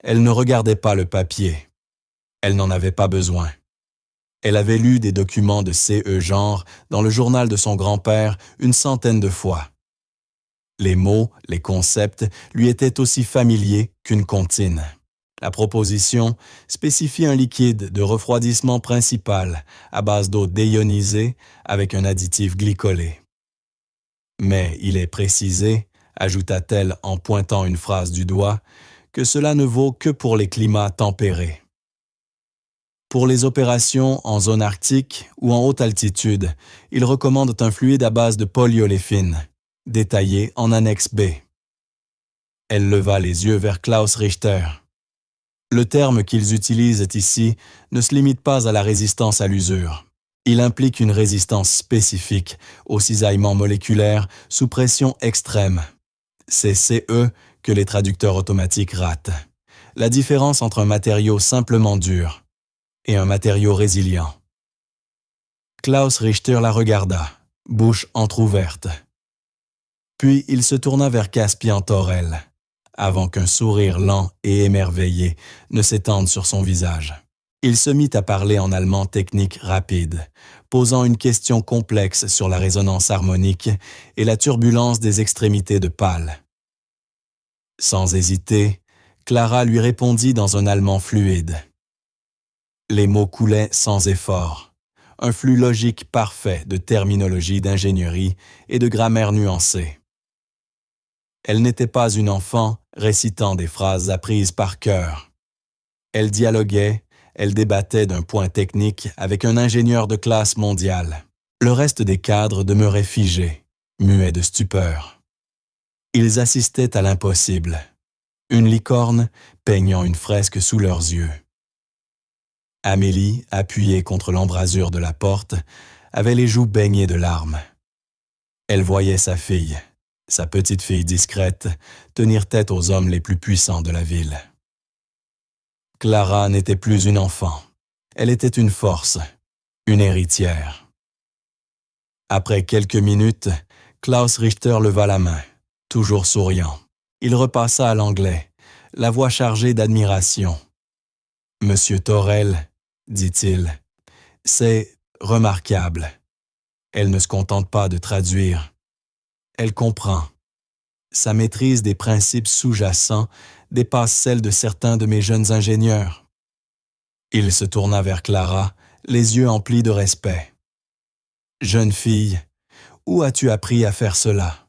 Elle ne regardait pas le papier. Elle n'en avait pas besoin. Elle avait lu des documents de CE genre dans le journal de son grand-père une centaine de fois. Les mots, les concepts lui étaient aussi familiers qu'une comptine. La proposition spécifie un liquide de refroidissement principal à base d'eau déionisée avec un additif glycolé. Mais il est précisé, ajouta-t-elle en pointant une phrase du doigt, que cela ne vaut que pour les climats tempérés. Pour les opérations en zone arctique ou en haute altitude, ils recommandent un fluide à base de polyoléphine, détaillé en annexe B. Elle leva les yeux vers Klaus Richter. Le terme qu'ils utilisent ici ne se limite pas à la résistance à l'usure. Il implique une résistance spécifique au cisaillement moléculaire sous pression extrême. C'est CE que les traducteurs automatiques ratent. la différence entre un matériau simplement dur et un matériau résilient. Klaus Richter la regarda, bouche entr'ouverte. Puis il se tourna vers Caspian Thorel, avant qu'un sourire lent et émerveillé ne s'étende sur son visage. Il se mit à parler en allemand technique rapide, posant une question complexe sur la résonance harmonique et la turbulence des extrémités de pales. Sans hésiter, Clara lui répondit dans un allemand fluide. Les mots coulaient sans effort, un flux logique parfait de terminologie d'ingénierie et de grammaire nuancée. Elle n'était pas une enfant récitant des phrases apprises par cœur. Elle dialoguait, elle débattait d'un point technique avec un ingénieur de classe mondiale. Le reste des cadres demeurait figé, muet de stupeur. Ils assistaient à l'impossible, une licorne peignant une fresque sous leurs yeux. Amélie, appuyée contre l'embrasure de la porte, avait les joues baignées de larmes. Elle voyait sa fille, sa petite fille discrète, tenir tête aux hommes les plus puissants de la ville. Clara n'était plus une enfant. Elle était une force, une héritière. Après quelques minutes, Klaus Richter leva la main, toujours souriant. Il repassa à l'anglais, la voix chargée d'admiration. « Monsieur Thorel, dit-il, c'est remarquable. Elle ne se contente pas de traduire. Elle comprend. Sa maîtrise des principes sous-jacents dépasse celle de certains de mes jeunes ingénieurs. » Il se tourna vers Clara, les yeux emplis de respect. « Jeune fille, où as-tu appris à faire cela ?»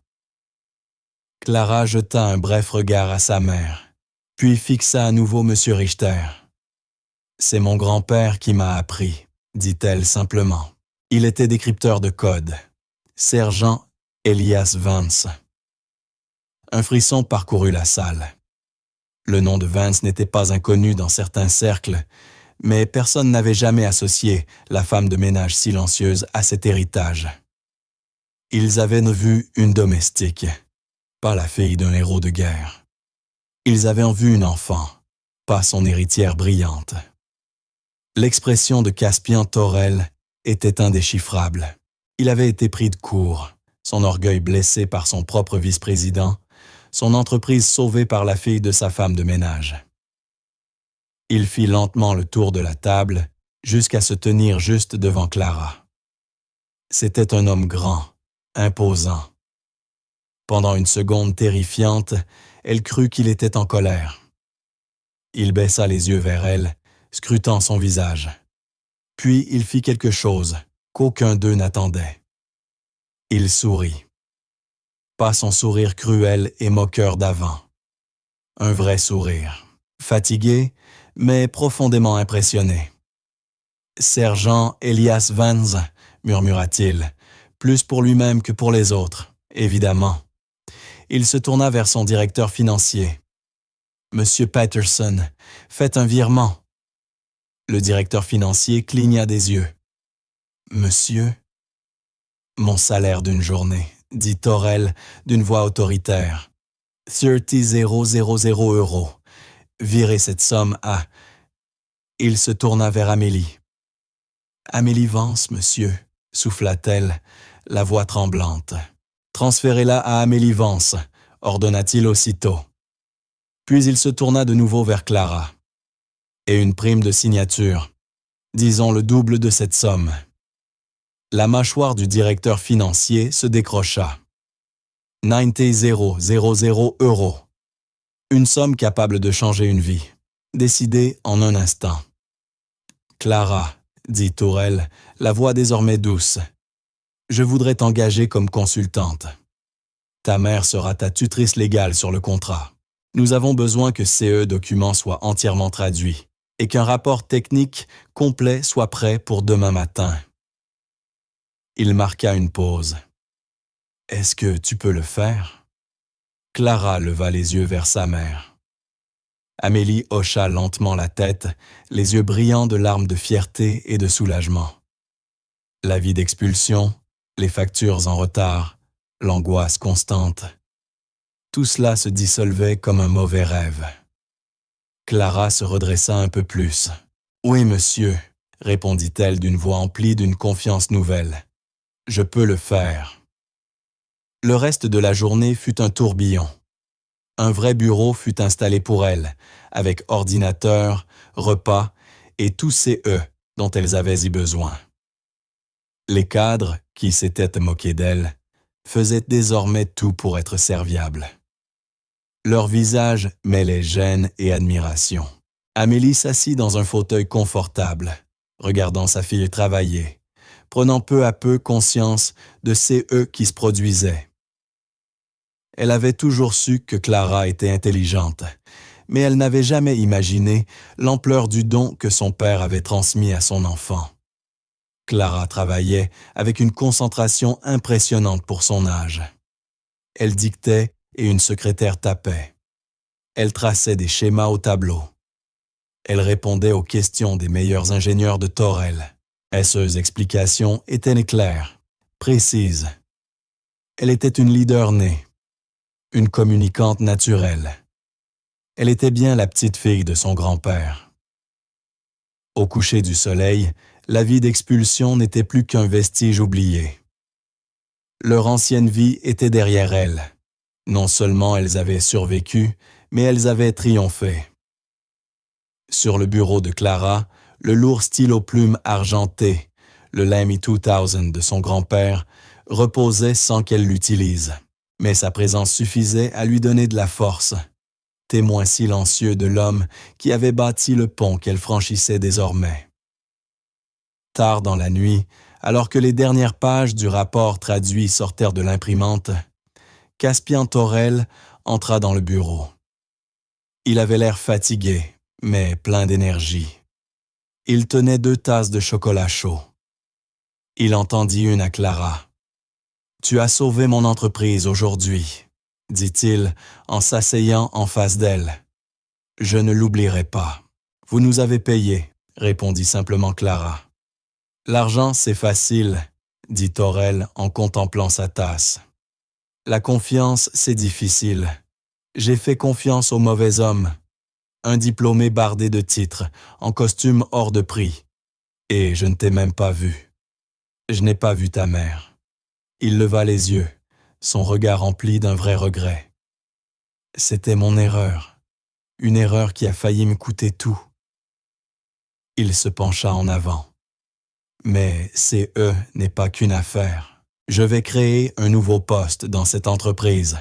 Clara jeta un bref regard à sa mère, puis fixa à nouveau M. Richter. « C'est mon grand-père qui m'a appris, » dit-elle simplement. Il était décrypteur de code. Sergent Elias Vance. Un frisson parcourut la salle. Le nom de Vance n'était pas inconnu dans certains cercles, mais personne n'avait jamais associé la femme de ménage silencieuse à cet héritage. Ils avaient vu une domestique, pas la fille d'un héros de guerre. Ils avaient en vue une enfant, pas son héritière brillante. L'expression de Caspian Thorel était indéchiffrable. Il avait été pris de court, son orgueil blessé par son propre vice-président, son entreprise sauvée par la fille de sa femme de ménage. Il fit lentement le tour de la table jusqu'à se tenir juste devant Clara. C'était un homme grand, imposant. Pendant une seconde terrifiante, elle crut qu'il était en colère. Il baissa les yeux vers elle, scrutant son visage. Puis il fit quelque chose qu'aucun d'eux n'attendait. Il sourit. Pas son sourire cruel et moqueur d'avant. Un vrai sourire. Fatigué, mais profondément impressionné. « Sergent Elias Vance » murmura-t-il, plus pour lui-même que pour les autres, évidemment. Il se tourna vers son directeur financier. « Monsieur Patterson, faites un virement. » Le directeur financier cligna des yeux. « Monsieur ?» « Mon salaire d'une journée, » dit Thorel d'une voix autoritaire. « 30,000 €. Virez cette somme à... » Il se tourna vers Amélie. « Amélie Vance, monsieur, » souffla-t-elle, la voix tremblante. « Transférez-la à Amélie Vance, » ordonna-t-il aussitôt. Puis il se tourna de nouveau vers Clara. « Et une prime de signature, disons le double de cette somme. » La mâchoire du directeur financier se décrocha. 90,000 €. Une somme capable de changer une vie, décidée en un instant. « Clara, » dit Thorel, la voix désormais douce, « je voudrais t'engager comme consultante. Ta mère sera ta tutrice légale sur le contrat. Nous avons besoin que ces documents soient entièrement traduits et qu'un rapport technique complet soit prêt pour demain matin. » Il marqua une pause. « Est-ce que tu peux le faire ?» Clara leva les yeux vers sa mère. Amélie hocha lentement la tête, les yeux brillants de larmes de fierté et de soulagement. L'avis d'expulsion, les factures en retard, l'angoisse constante. Tout cela se dissolvait comme un mauvais rêve. Clara se redressa un peu plus. « Oui, monsieur, » répondit-elle d'une voix emplie d'une confiance nouvelle. « Je peux le faire. » Le reste de la journée fut un tourbillon. Un vrai bureau fut installé pour elle, avec ordinateur, repas et tous ces « dont elles avaient y besoin. Les cadres, qui s'étaient moqués d'elle, faisaient désormais tout pour être serviables. Leur visage mêlait gêne et admiration. Amélie s'assit dans un fauteuil confortable, regardant sa fille travailler, prenant peu à peu conscience de ces « qui se produisaient. Elle avait toujours su que Clara était intelligente, mais elle n'avait jamais imaginé l'ampleur du don que son père avait transmis à son enfant. Clara travaillait avec une concentration impressionnante pour son âge. Elle dictait et une secrétaire tapait. Elle traçait des schémas au tableau. Elle répondait aux questions des meilleurs ingénieurs de Torel. Ses explications étaient claires, précises. Elle était une leader née, une communicante naturelle. Elle était bien la petite fille de son grand-père. Au coucher du soleil, la vie d'expulsion n'était plus qu'un vestige oublié. Leur ancienne vie était derrière elles. Non seulement elles avaient survécu, mais elles avaient triomphé. Sur le bureau de Clara, le lourd stylo plume argenté, le Lamy 2000 de son grand-père, reposait sans qu'elle l'utilise. Mais sa présence suffisait à lui donner de la force, témoin silencieux de l'homme qui avait bâti le pont qu'elle franchissait désormais. Tard dans la nuit, alors que les dernières pages du rapport traduit sortirent de l'imprimante, Caspian Torel entra dans le bureau. Il avait l'air fatigué, mais plein d'énergie. Il tenait 2 tasses de chocolat chaud. Il en tendit une à Clara. « Tu as sauvé mon entreprise aujourd'hui, » dit-il en s'asseyant en face d'elle. « Je ne l'oublierai pas. »« Vous nous avez payé, » répondit simplement Clara. « L'argent, c'est facile, » dit Torel en contemplant sa tasse. « La confiance, c'est difficile. J'ai fait confiance au mauvais homme, un diplômé bardé de titres, en costume hors de prix. Et je ne t'ai même pas vu. Je n'ai pas vu ta mère. » Il leva les yeux, son regard rempli d'un vrai regret. « C'était mon erreur, une erreur qui a failli me coûter tout. » Il se pencha en avant. « Mais c'est n'est pas qu'une affaire. Je vais créer un nouveau poste dans cette entreprise.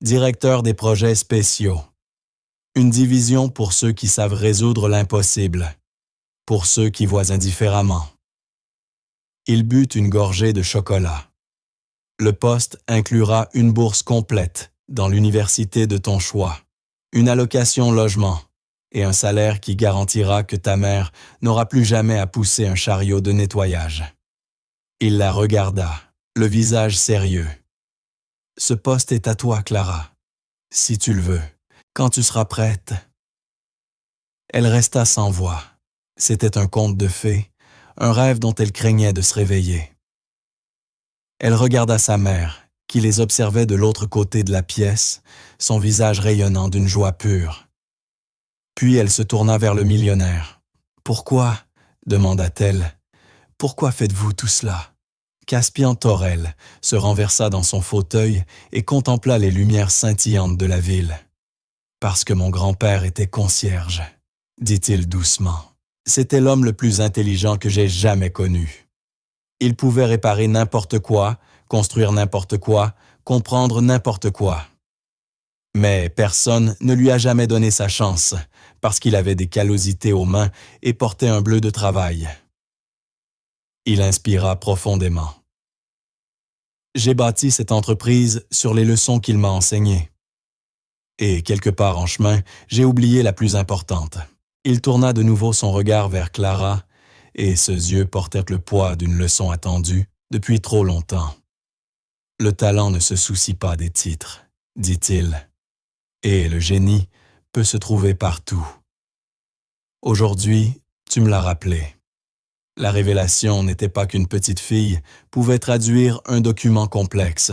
Directeur des projets spéciaux. Une division pour ceux qui savent résoudre l'impossible, pour ceux qui voient indifféremment. » Il but une gorgée de chocolat. « Le poste inclura une bourse complète dans l'université de ton choix, une allocation logement et un salaire qui garantira que ta mère n'aura plus jamais à pousser un chariot de nettoyage. » Il la regarda, le visage sérieux. « Ce poste est à toi, Clara, si tu le veux, quand tu seras prête. » Elle resta sans voix. C'était un conte de fées, un rêve dont elle craignait de se réveiller. Elle regarda sa mère, qui les observait de l'autre côté de la pièce, son visage rayonnant d'une joie pure. Puis elle se tourna vers le millionnaire. « Pourquoi ?» demanda-t-elle. « Pourquoi faites-vous tout cela ?» Caspian Torel se renversa dans son fauteuil et contempla les lumières scintillantes de la ville. « Parce que mon grand-père était concierge, » dit-il doucement. « C'était l'homme le plus intelligent que j'ai jamais connu. Il pouvait réparer n'importe quoi, construire n'importe quoi, comprendre n'importe quoi. Mais personne ne lui a jamais donné sa chance, parce qu'il avait des callosités aux mains et portait un bleu de travail. » Il inspira profondément. « J'ai bâti cette entreprise sur les leçons qu'il m'a enseignées. Et quelque part en chemin, j'ai oublié la plus importante. » Il tourna de nouveau son regard vers Clara, et ses yeux portèrent le poids d'une leçon attendue depuis trop longtemps. « Le talent ne se soucie pas des titres, » dit-il, « et le génie peut se trouver partout. Aujourd'hui, tu me l'as rappelé. La révélation n'était pas qu'une petite fille pouvait traduire un document complexe.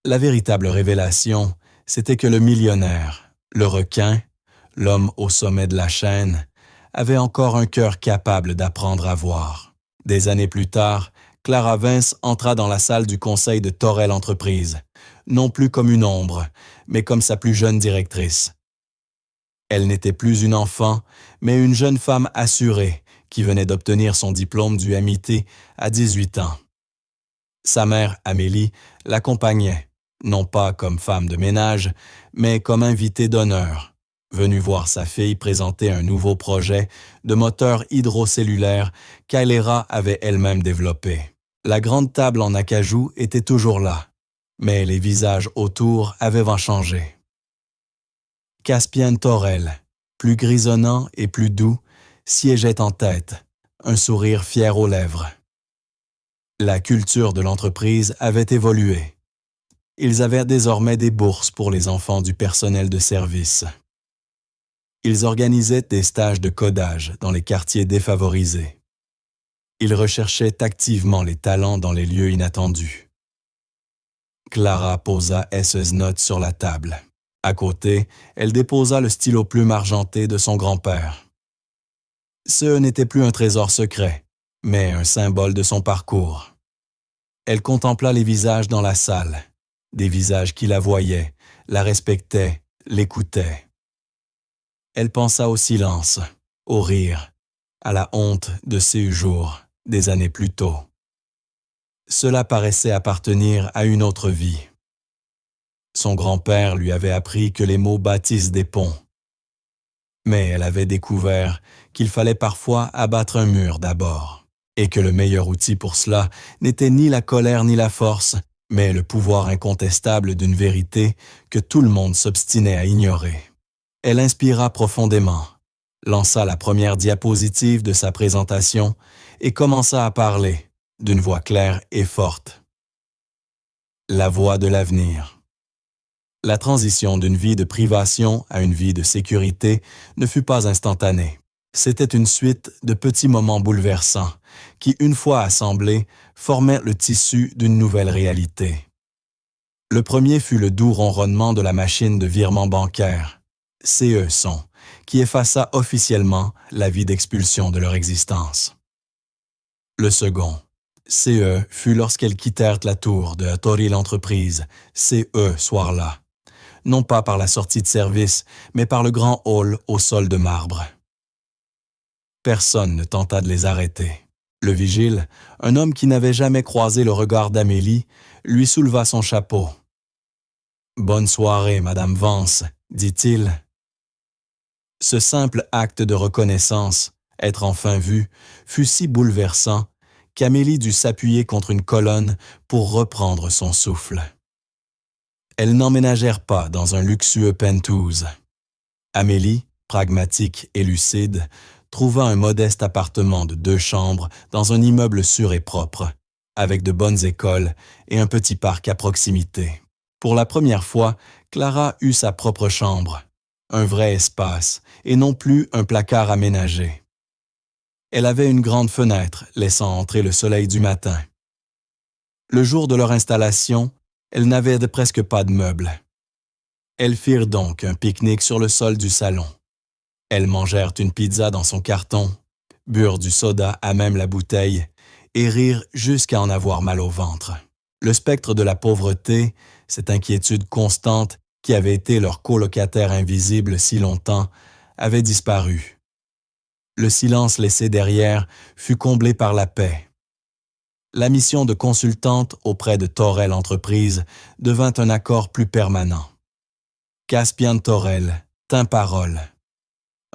La véritable révélation, c'était que le millionnaire, le requin, l'homme au sommet de la chaîne, avait encore un cœur capable d'apprendre à voir. Des années plus tard, Clara Vince entra dans la salle du conseil de Torel Entreprises, non plus comme une ombre, mais comme sa plus jeune directrice. Elle n'était plus une enfant, mais une jeune femme assurée qui venait d'obtenir son diplôme du MIT à 18 ans. Sa mère, Amélie, l'accompagnait, non pas comme femme de ménage, mais comme invitée d'honneur, venue voir sa fille présenter un nouveau projet de moteur hydrocellulaire qu'Ailera avait elle-même développé. La grande table en acajou était toujours là, mais les visages autour avaient changé. Caspian Torel, plus grisonnant et plus doux, siégeait en tête, un sourire fier aux lèvres. La culture de l'entreprise avait évolué. Ils avaient désormais des bourses pour les enfants du personnel de service. Ils organisaient des stages de codage dans les quartiers défavorisés. Ils recherchaient activement les talents dans les lieux inattendus. Clara posa ses notes sur la table. À côté, elle déposa le stylo plume argenté de son grand-père. Ce n'était plus un trésor secret, mais un symbole de son parcours. Elle contempla les visages dans la salle, des visages qui la voyaient, la respectaient, l'écoutaient. Elle pensa au silence, au rire, à la honte de ces jours, des années plus tôt. Cela paraissait appartenir à une autre vie. Son grand-père lui avait appris que les mots bâtissent des ponts. Mais elle avait découvert qu'il fallait parfois abattre un mur d'abord, et que le meilleur outil pour cela n'était ni la colère ni la force, mais le pouvoir incontestable d'une vérité que tout le monde s'obstinait à ignorer. Elle inspira profondément, lança la première diapositive de sa présentation et commença à parler, d'une voix claire et forte. La voie de l'avenir. La transition d'une vie de privation à une vie de sécurité ne fut pas instantanée. C'était une suite de petits moments bouleversants qui, une fois assemblés, formaient le tissu d'une nouvelle réalité. Le premier fut le doux ronronnement de la machine de virement bancaire, CE-Son, qui effaça officiellement la vie d'expulsion de leur existence. Le second, CE, fut lorsqu'elles quittèrent la tour de Toril Entreprises, CE soir-là, non pas par la sortie de service, mais par le grand hall au sol de marbre. Personne ne tenta de les arrêter. Le vigile, un homme qui n'avait jamais croisé le regard d'Amélie, lui souleva son chapeau. « Bonne soirée, Madame Vance », dit-il. Ce simple acte de reconnaissance, être enfin vu, fut si bouleversant qu'Amélie dut s'appuyer contre une colonne pour reprendre son souffle. Elles n'emménagèrent pas dans un luxueux penthouse. Amélie, pragmatique et lucide, trouva un modeste appartement de 2 chambres dans un immeuble sûr et propre, avec de bonnes écoles et un petit parc à proximité. Pour la première fois, Clara eut sa propre chambre, un vrai espace et non plus un placard aménagé. Elle avait une grande fenêtre laissant entrer le soleil du matin. Le jour de leur installation, elles n'avaient presque pas de meubles. Elles firent donc un pique-nique sur le sol du salon. Elles mangèrent une pizza dans son carton, burent du soda à même la bouteille et rirent jusqu'à en avoir mal au ventre. Le spectre de la pauvreté, cette inquiétude constante qui avait été leur colocataire invisible si longtemps, avait disparu. Le silence laissé derrière fut comblé par la paix. La mission de consultante auprès de Torel Entreprises devint un accord plus permanent. Caspian Torel tint parole.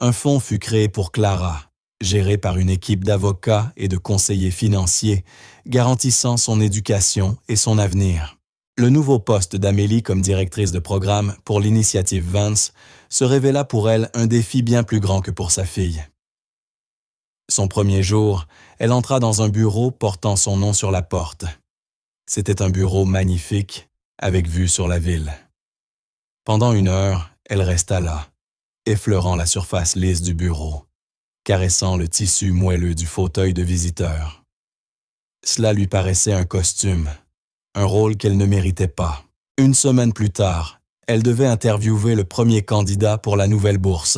Un fonds fut créé pour Clara, géré par une équipe d'avocats et de conseillers financiers, garantissant son éducation et son avenir. Le nouveau poste d'Amélie comme directrice de programme pour l'initiative Vance se révéla pour elle un défi bien plus grand que pour sa fille. Son premier jour, elle entra dans un bureau portant son nom sur la porte. C'était un bureau magnifique, avec vue sur la ville. Pendant 1 heure, elle resta là, effleurant la surface lisse du bureau, caressant le tissu moelleux du fauteuil de visiteur. Cela lui paraissait un costume, un rôle qu'elle ne méritait pas. 1 semaine plus tard, Elle devait interviewer le premier candidat pour la nouvelle bourse.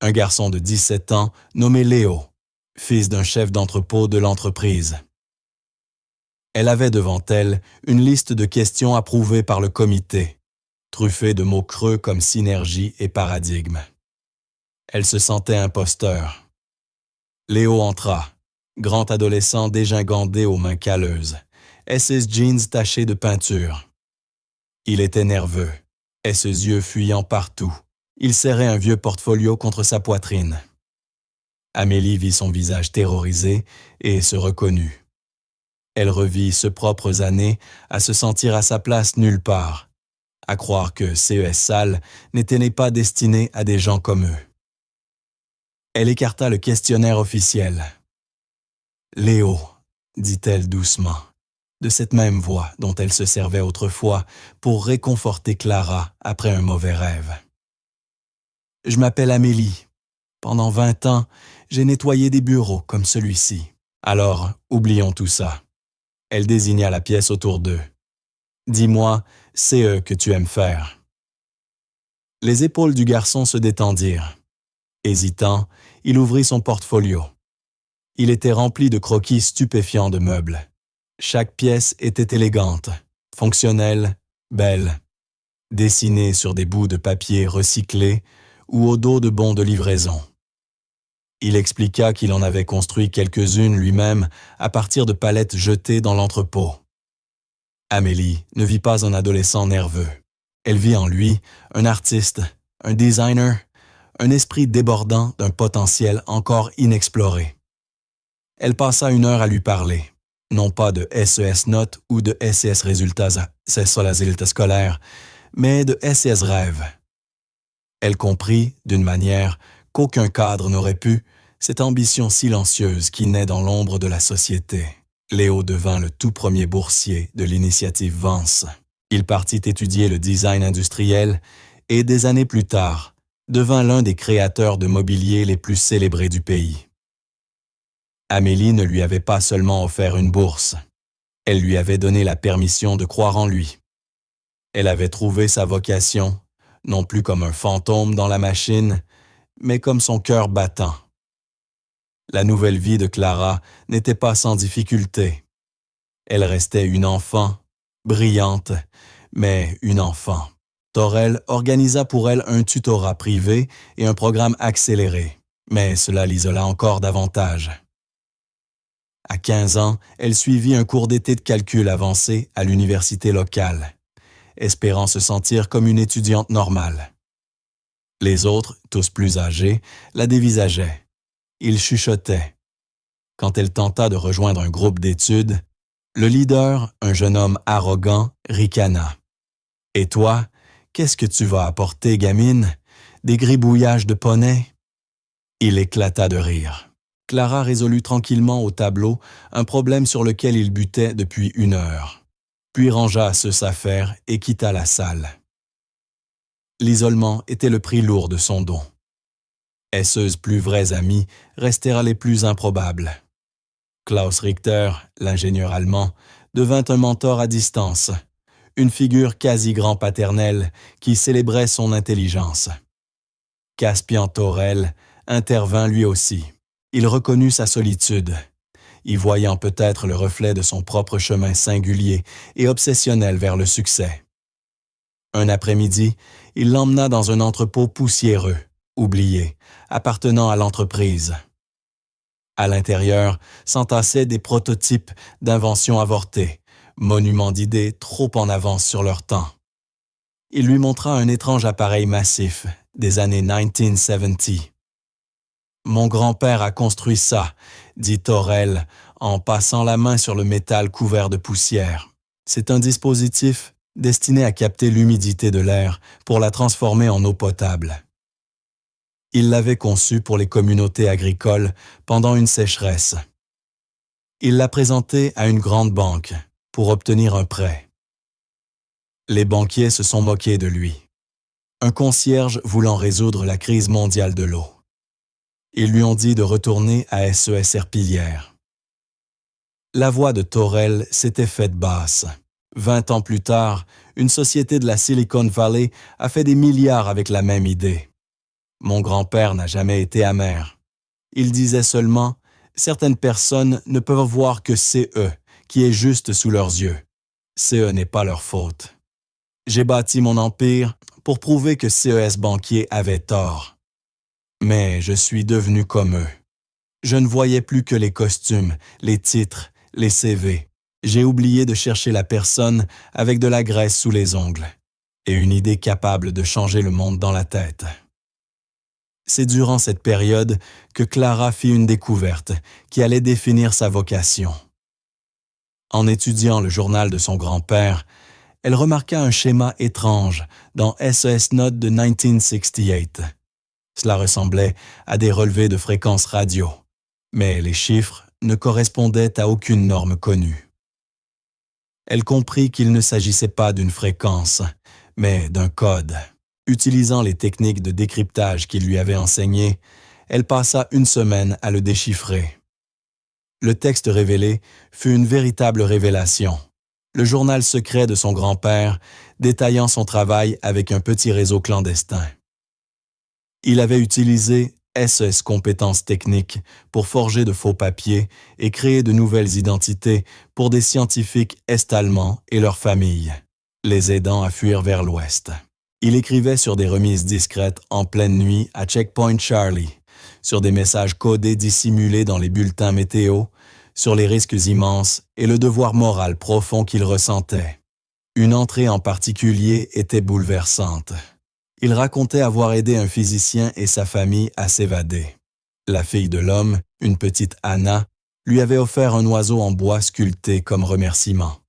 Un garçon de 17 ans nommé Léo, fils d'un chef d'entrepôt de l'entreprise. Elle avait devant elle une liste de questions approuvées par le comité, truffée de mots creux comme synergie et paradigme. Elle se sentait imposteur. Léo entra, grand adolescent dégingandé aux mains calleuses, et ses jeans tachés de peinture. Il était nerveux, et ses yeux fuyant partout. Il serrait un vieux portfolio contre sa poitrine. Amélie vit son visage terrorisé et se reconnut. Elle revit ses propres années à se sentir à sa place nulle part, à croire que CES Salle n'était pas destiné à des gens comme eux. Elle écarta le questionnaire officiel. « Léo », dit-elle doucement, de cette même voix dont elle se servait autrefois pour réconforter Clara après un mauvais rêve. « Je m'appelle Amélie. Pendant 20 ans, j'ai nettoyé des bureaux comme celui-ci. Alors, oublions tout ça. » Elle désigna la pièce autour d'eux. « Dis-moi, c'est eux que tu aimes faire. » Les épaules du garçon se détendirent. Hésitant, il ouvrit son portfolio. Il était rempli de croquis stupéfiants de meubles. Chaque pièce était élégante, fonctionnelle, belle, dessinée sur des bouts de papier recyclés ou au dos de bons de livraison. Il expliqua qu'il en avait construit quelques-unes lui-même à partir de palettes jetées dans l'entrepôt. Amélie ne vit pas un adolescent nerveux. Elle vit en lui un artiste, un designer, un esprit débordant d'un potentiel encore inexploré. Elle passa 1 heure à lui parler, non pas de SES Notes ou de SES Résultats scolaires, mais de SES Rêves. Elle comprit, d'une manière qu'aucun cadre n'aurait pu, cette ambition silencieuse qui naît dans l'ombre de la société. Léo devint le tout premier boursier de l'initiative Vance. Il partit étudier le design industriel et, des années plus tard, devint l'un des créateurs de mobilier les plus célébrés du pays. Amélie ne lui avait pas seulement offert une bourse, elle lui avait donné la permission de croire en lui. Elle avait trouvé sa vocation, non plus comme un fantôme dans la machine, mais comme son cœur battant. La nouvelle vie de Clara n'était pas sans difficulté. Elle restait une enfant, brillante, mais une enfant. Torel organisa pour elle un tutorat privé et un programme accéléré, mais cela l'isola encore davantage. À 15 ans, elle suivit un cours d'été de calcul avancé à l'université locale, espérant se sentir comme une étudiante normale. Les autres, tous plus âgés, la dévisageaient. Ils chuchotaient. Quand elle tenta de rejoindre un groupe d'études, le leader, un jeune homme arrogant, ricana. « Et toi, qu'est-ce que tu vas apporter, gamine? Des gribouillages de poney? » Il éclata de rire. Clara résolut tranquillement au tableau un problème sur lequel il butait depuis 1 heure, puis rangea ses affaires et quitta la salle. L'isolement était le prix lourd de son don. Et ses plus vrais amis restèrent les plus improbables. Klaus Richter, l'ingénieur allemand, devint un mentor à distance, une figure quasi grand-paternelle qui célébrait son intelligence. Caspian Torel intervint lui aussi. Il reconnut sa solitude, y voyant peut-être le reflet de son propre chemin singulier et obsessionnel vers le succès. Un après-midi, il l'emmena dans un entrepôt poussiéreux, oublié, appartenant à l'entreprise. À l'intérieur s'entassaient des prototypes d'inventions avortées, monuments d'idées trop en avance sur leur temps. Il lui montra un étrange appareil massif des années 1970. « Mon grand-père a construit ça », dit Torel en passant la main sur le métal couvert de poussière. C'est un dispositif destiné à capter l'humidité de l'air pour la transformer en eau potable. Il l'avait conçu pour les communautés agricoles pendant une sécheresse. Il l'a présenté à une grande banque pour obtenir un prêt. Les banquiers se sont moqués de lui. Un concierge voulant résoudre la crise mondiale de l'eau. Ils lui ont dit de retourner à SES Serpillière. La voix de Torel s'était faite basse. 20 ans plus tard, une société de la Silicon Valley a fait des milliards avec la même idée. Mon grand-père n'a jamais été amer. Il disait seulement « Certaines personnes ne peuvent voir que CE, qui est juste sous leurs yeux. CE n'est pas leur faute. » J'ai bâti mon empire pour prouver que CES Banquier avait tort. Mais je suis devenu comme eux. Je ne voyais plus que les costumes, les titres, les CV. J'ai oublié de chercher la personne avec de la graisse sous les ongles et une idée capable de changer le monde dans la tête. C'est durant cette période que Clara fit une découverte qui allait définir sa vocation. En étudiant le journal de son grand-père, elle remarqua un schéma étrange dans SES Note de 1968. Cela ressemblait à des relevés de fréquences radio, mais les chiffres ne correspondaient à aucune norme connue. Elle comprit qu'il ne s'agissait pas d'une fréquence, mais d'un code. Utilisant les techniques de décryptage qu'il lui avait enseignées, elle passa une semaine à le déchiffrer. Le texte révélé fut une véritable révélation. Le journal secret de son grand-père, détaillant son travail avec un petit réseau clandestin. Il avait utilisé SES compétences techniques pour forger de faux papiers et créer de nouvelles identités pour des scientifiques est-allemands et leurs familles, les aidant à fuir vers l'ouest. Il écrivait sur des remises discrètes en pleine nuit à Checkpoint Charlie, sur des messages codés dissimulés dans les bulletins météo, sur les risques immenses et le devoir moral profond qu'il ressentait. Une entrée en particulier était bouleversante. Il racontait avoir aidé un physicien et sa famille à s'évader. La fille de l'homme, une petite Anna, lui avait offert un oiseau en bois sculpté comme remerciement.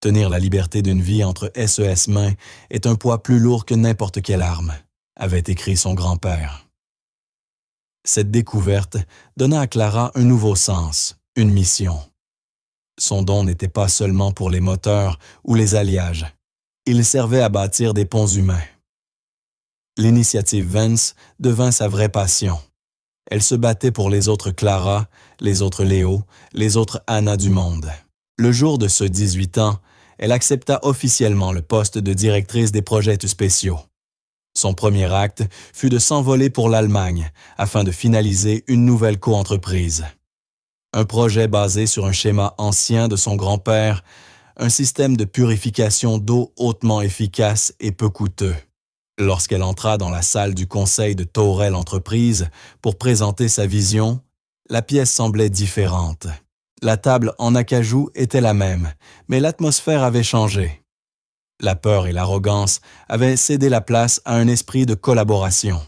Tenir la liberté d'une vie entre SES mains est un poids plus lourd que n'importe quelle arme, avait écrit son grand-père. Cette découverte donna à Clara un nouveau sens, une mission. Son don n'était pas seulement pour les moteurs ou les alliages. Il servait à bâtir des ponts humains. L'initiative Vance devint sa vraie passion. Elle se battait pour les autres Clara, les autres Léo, les autres Anna du monde. Le jour de ce 18 ans, elle accepta officiellement le poste de directrice des projets spéciaux. Son premier acte fut de s'envoler pour l'Allemagne afin de finaliser une nouvelle coentreprise. Un projet basé sur un schéma ancien de son grand-père, un système de purification d'eau hautement efficace et peu coûteux. Lorsqu'elle entra dans la salle du conseil de Taurel Entreprises pour présenter sa vision, la pièce semblait différente. La table en acajou était la même, mais l'atmosphère avait changé. La peur et l'arrogance avaient cédé la place à un esprit de collaboration.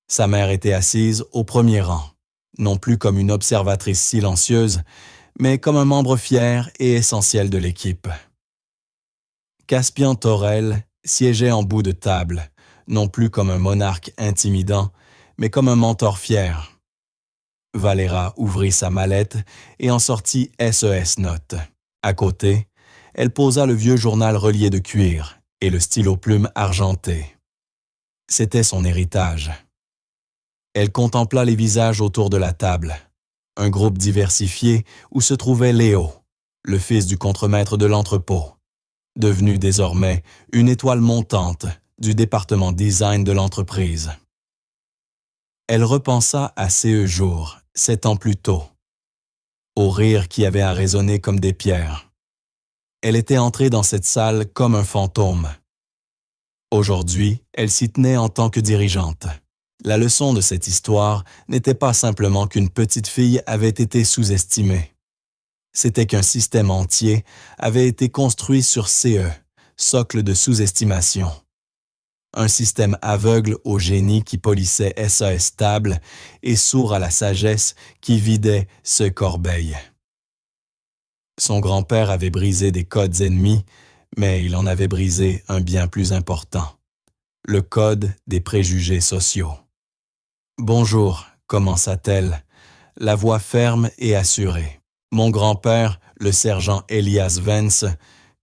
Sa mère était assise au premier rang, non plus comme une observatrice silencieuse, mais comme un membre fier et essentiel de l'équipe. Caspian Taurel siégeait en bout de table, non plus comme un monarque intimidant, mais comme un mentor fier. Valera ouvrit sa mallette et en sortit SES Note. À côté, elle posa le vieux journal relié de cuir et le stylo-plume argenté. C'était son héritage. Elle contempla les visages autour de la table, un groupe diversifié où se trouvait Léo, le fils du contremaître de l'entrepôt, devenu désormais une étoile montante du département design de l'entreprise. Elle repensa à ces jours, 7 ans plus tôt, aux rires qui avaient à résonner comme des pierres. Elle était entrée dans cette salle comme un fantôme. Aujourd'hui, elle s'y tenait en tant que dirigeante. La leçon de cette histoire n'était pas simplement qu'une petite fille avait été sous-estimée. C'était qu'un système entier avait été construit sur CE, socle de sous-estimation. Un système aveugle au génie qui polissait SES stable et sourd à la sagesse qui vidait ce corbeille. Son grand-père avait brisé des codes ennemis, mais il en avait brisé un bien plus important, le code des préjugés sociaux. « Bonjour », commença-t-elle, la voix ferme et assurée. Mon grand-père, le sergent Elias Vance,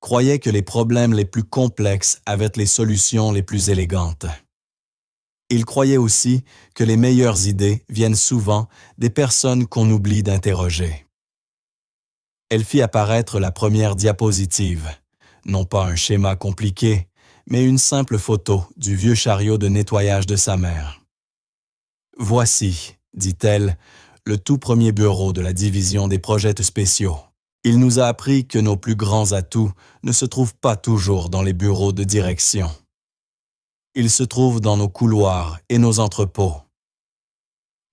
croyait que les problèmes les plus complexes avaient les solutions les plus élégantes. Il croyait aussi que les meilleures idées viennent souvent des personnes qu'on oublie d'interroger. Elle fit apparaître la première diapositive, non pas un schéma compliqué, mais une simple photo du vieux chariot de nettoyage de sa mère. « Voici, dit-elle, le tout premier bureau de la division des projets spéciaux. Il nous a appris que nos plus grands atouts ne se trouvent pas toujours dans les bureaux de direction. Ils se trouvent dans nos couloirs et nos entrepôts.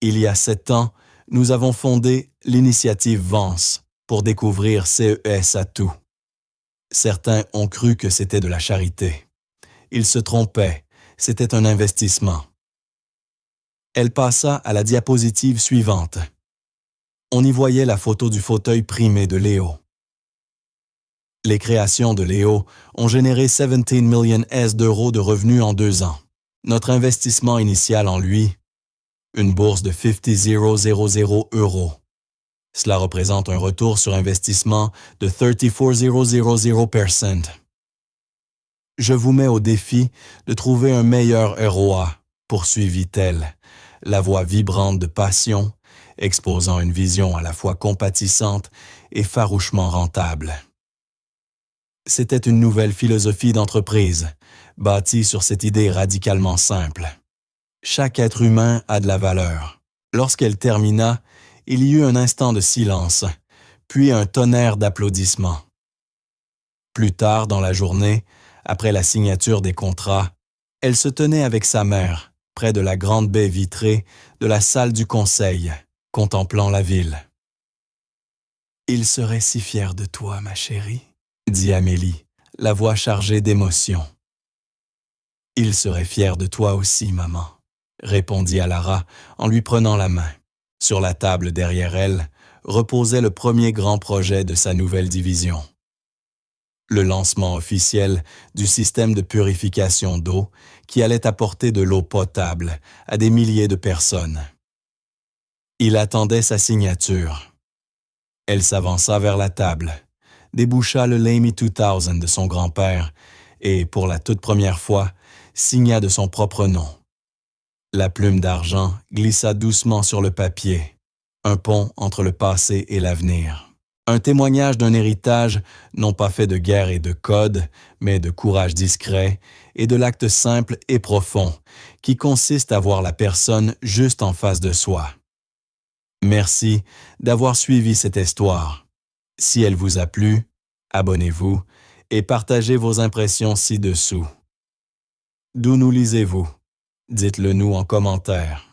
Il y a 7 ans, nous avons fondé l'initiative Vance pour découvrir CES Atouts. Certains ont cru que c'était de la charité. Ils se trompaient, c'était un investissement. » Elle passa à la diapositive suivante. On y voyait la photo du fauteuil primé de Léo. Les créations de Léo ont généré 17 millions d'euros de revenus en 2 ans. Notre investissement initial en lui, une bourse de 50,000 euros. Cela représente un retour sur investissement de 34,000%. Je vous mets au défi de trouver un meilleur ROA, poursuivit-elle, la voix vibrante de passion, exposant une vision à la fois compatissante et farouchement rentable. C'était une nouvelle philosophie d'entreprise, bâtie sur cette idée radicalement simple. Chaque être humain a de la valeur. Lorsqu'elle termina, il y eut un instant de silence, puis un tonnerre d'applaudissements. Plus tard dans la journée, après la signature des contrats, elle se tenait avec sa mère, près de la grande baie vitrée de la salle du conseil, contemplant la ville. « Il serait si fier de toi, ma chérie, » dit Amélie, la voix chargée d'émotion. « Il serait fier de toi aussi, maman, » répondit Alara en lui prenant la main. Sur la table derrière elle reposait le premier grand projet de sa nouvelle division. Le lancement officiel du système de purification d'eau qui allait apporter de l'eau potable à des milliers de personnes. Il attendait sa signature. Elle s'avança vers la table, déboucha le Lamy 2000 de son grand-père et, pour la toute première fois, signa de son propre nom. La plume d'argent glissa doucement sur le papier, un pont entre le passé et l'avenir. Un témoignage d'un héritage non pas fait de guerre et de code, mais de courage discret et de l'acte simple et profond qui consiste à voir la personne juste en face de soi. Merci d'avoir suivi cette histoire. Si elle vous a plu, abonnez-vous et partagez vos impressions ci-dessous. D'où nous lisez-vous? Dites-le nous en commentaire.